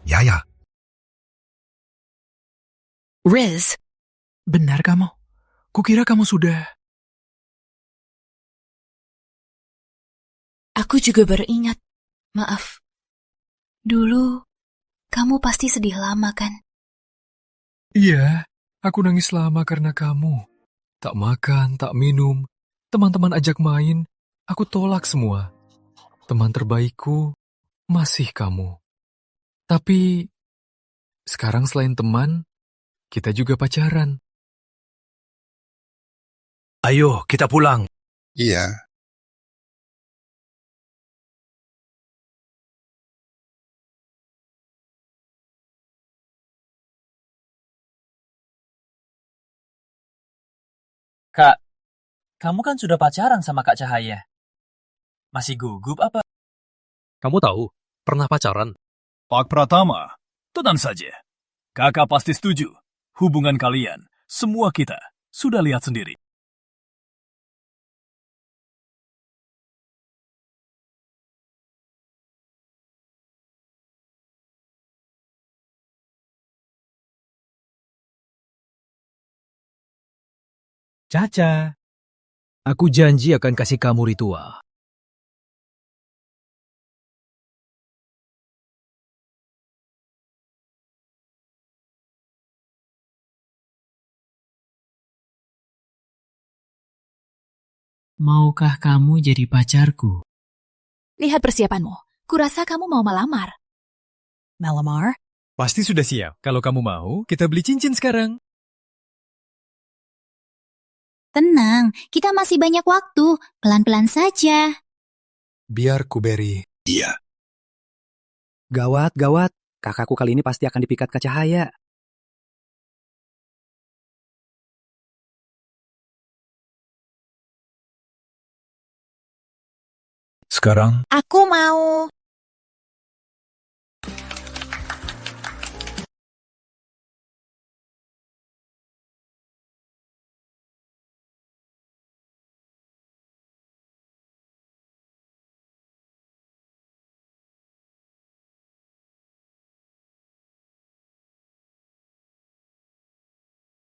Ya. Riz, Benar kamu. Kukira kamu sudah... Aku juga baru ingat. Maaf. Dulu, kamu pasti sedih lama kan? Iya, aku nangis lama karena kamu. Tak makan, tak minum. Teman-teman ajak main, aku tolak semua. Teman terbaikku masih kamu. Tapi, sekarang selain teman, kita juga pacaran. Ayo, kita pulang. Iya. Kak, kamu kan sudah pacaran sama Kak Cahaya. Masih gugup apa? Kamu tahu, pernah pacaran? Pak Pratama, tenang saja. Kakak pasti setuju. Hubungan kalian, semua kita, sudah lihat sendiri. Caca. Aku janji akan kasih kamu ritual. Maukah kamu jadi pacarku? Lihat persiapanmu. Kurasa kamu mau melamar. Melamar? Pasti sudah siap. Kalau kamu mau, kita beli cincin sekarang. Tenang, kita masih banyak waktu. Pelan-pelan saja. Biar ku beri. Iya. Gawat, gawat. Kakakku kali ini pasti akan dipikat ke cahaya. Sekarang, Aku mau.